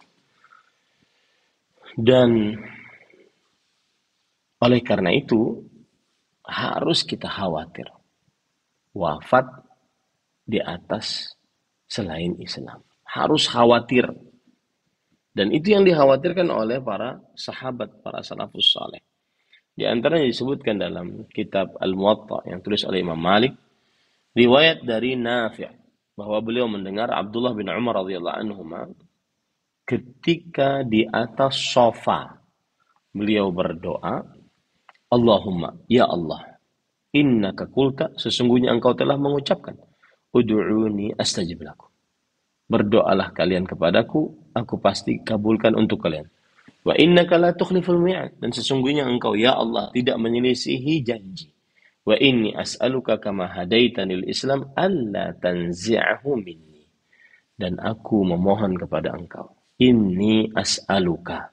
Dan oleh karena itu harus kita khawatir wafat di atas selain Islam. Harus khawatir. Dan itu yang dikhawatirkan oleh para sahabat, para salafus saleh. Di antaranya disebutkan dalam kitab Al-Muwatta yang tulis oleh Imam Malik, riwayat dari Nafi'. bahwa beliau mendengar Abdullah bin Umar radhiyallahu anhuma ketika di atas sofa beliau berdoa, Allahumma, ya Allah, innaka qulta, sesungguhnya engkau telah mengucapkan, ud'uni astajib lakum. Berdoalah kalian kepadaku, aku pasti kabulkan untuk kalian. Wa innaka la tukhliful mi'ad, dan sesungguhnya engkau ya Allah tidak menyelisihi janji. Wa inni as'aluka kama hadaitanil Islam alla tanzi'ahu minni. Dan aku memohon kepada engkau. Inni as'aluka.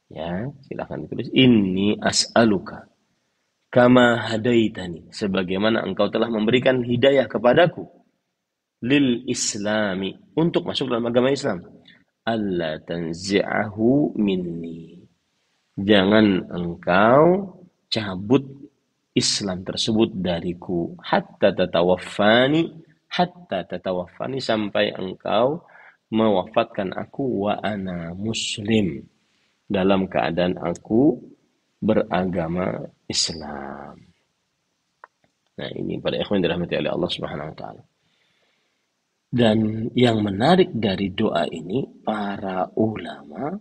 Ya, silakan ditulis. Inni as'aluka kama hadaitani, sebagaimana engkau telah memberikan hidayah kepadaku, lil islami, untuk masuk dalam agama Islam. Alla tanzi'ahu minni. Jangan engkau cabut Islam tersebut dariku. Hatta tatawaffani, sampai engkau mewafatkan aku, wa ana muslim, dalam keadaan aku beragama Islam. Nah, ini para ikhwan dirahmati oleh Allah Subhanahu wa taala. Dan yang menarik dari doa ini, para ulama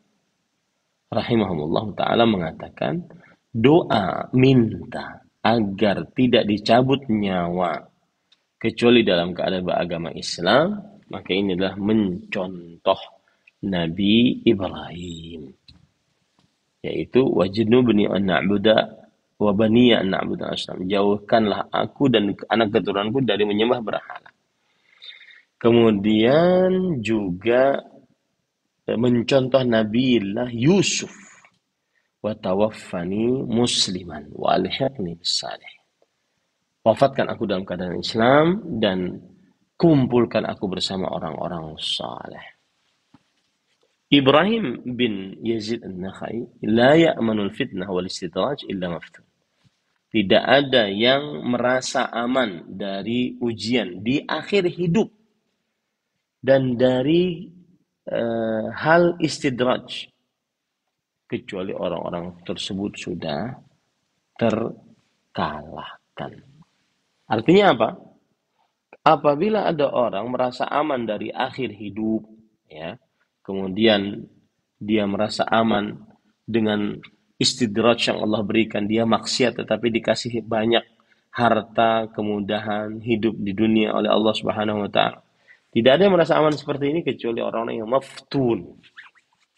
rahimahumullah taala mengatakan doa minta agar tidak dicabut nyawa kecuali dalam keadaan beragama Islam, maka ini adalah mencontoh Nabi Ibrahim, yaitu wajnubni an na'budu wa baniya an na'budu asnam, jauhkanlah aku dan anak keturunanku dari menyembah berhala. Kemudian juga mencontoh Nabiullah Yusuf, wa tawaffani musliman wa alhiqni bis salih, wafatkan aku dalam keadaan Islam dan kumpulkan aku bersama orang-orang saleh. Ibrahim bin Yazid an-Nakhai, la ya'manul fitnah wal istidraj illa maftun. Tidak ada yang merasa aman dari ujian di akhir hidup dan dari hal istidraj, kecuali orang-orang tersebut sudah terkalahkan. Artinya apa? Apabila ada orang merasa aman dari akhir hidup, ya, kemudian dia merasa aman dengan istidraj yang Allah berikan, dia maksiat tetapi dikasih banyak harta, kemudahan, hidup di dunia oleh Allah Subhanahu wa taala. Tidak ada yang merasa aman seperti ini kecuali orang-orang yang maftun.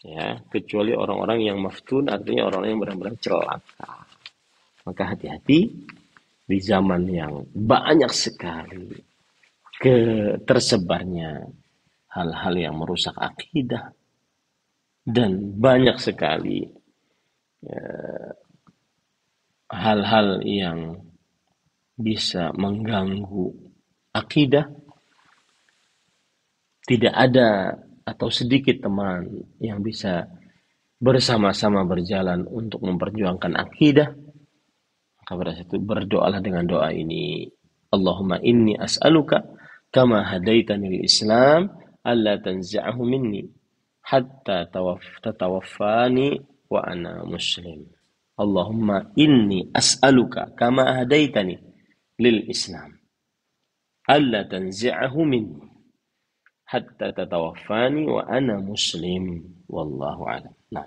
Ya, kecuali orang-orang yang maftun, artinya orang-orang yang benar-benar celaka. Maka hati-hati di zaman yang banyak sekali tersebarnya hal-hal yang merusak akidah, dan banyak sekali hal-hal yang bisa mengganggu akidah. Tidak ada atau sedikit teman yang bisa bersama-sama berjalan untuk memperjuangkan akidah. Maka pada saat itu berdoalah dengan doa ini, Allahumma inni as'aluka kama hadaitani lil Islam alla tanzi'ahu minni hatta tatawaffani wa ana muslim. Allahumma inni as'aluka kama hadaitani lil Islam alla tanzi'ahu minni hatta tatawaffani wa ana muslim, wallahu a'lam. Nah,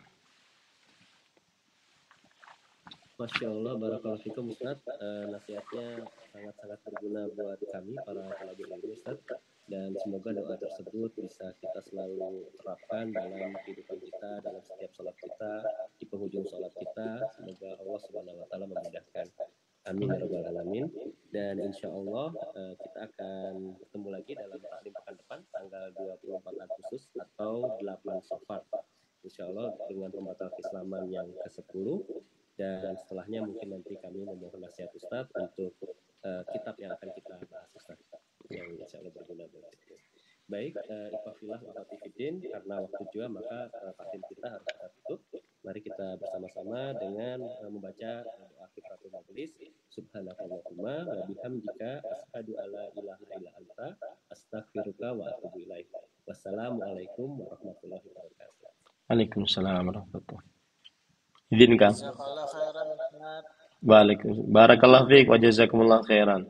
Masya Allah, barakallahu fikum Ustaz. Nasihatnya sangat-sangat berguna buat kami para talabul ilmi Ustaz, dan semoga doa tersebut bisa kita selalu terapkan dalam kehidupan kita, dalam setiap sholat kita, di penghujung sholat kita. Semoga Allah Subhanahu wa taala memudahkan. Amin ya rabbal alamin. Dan insya Allah kita akan bertemu lagi dalam taklim pekan depan tanggal 24 Agustus atau 8 Safar. Insya Allah dengan pembatal keislaman yang ke-10. Dan setelahnya mungkin nanti kami memohon nasihat Ustaz untuk kitab yang akan kita bahas Ustaz, yang insya Allah berguna buat kita. Baik, ikhwafillah wa akhwatifiddin, karena waktu juga maka taklim kita harus kita tutup. Mari kita bersama-sama dengan membaca doa kifaratul majelis. Subhanakallahumma wa bihamdika asyhadu alla ilaha illa anta astaghfiruka wa atubu ilaik. Wassalamualaikum warahmatullahi wabarakatuh. Waalaikumsalam warahmatullahi. Izinkan. Jazakallah khairan Ustaz. Barakallahu fiik wa jazakumullah khairan.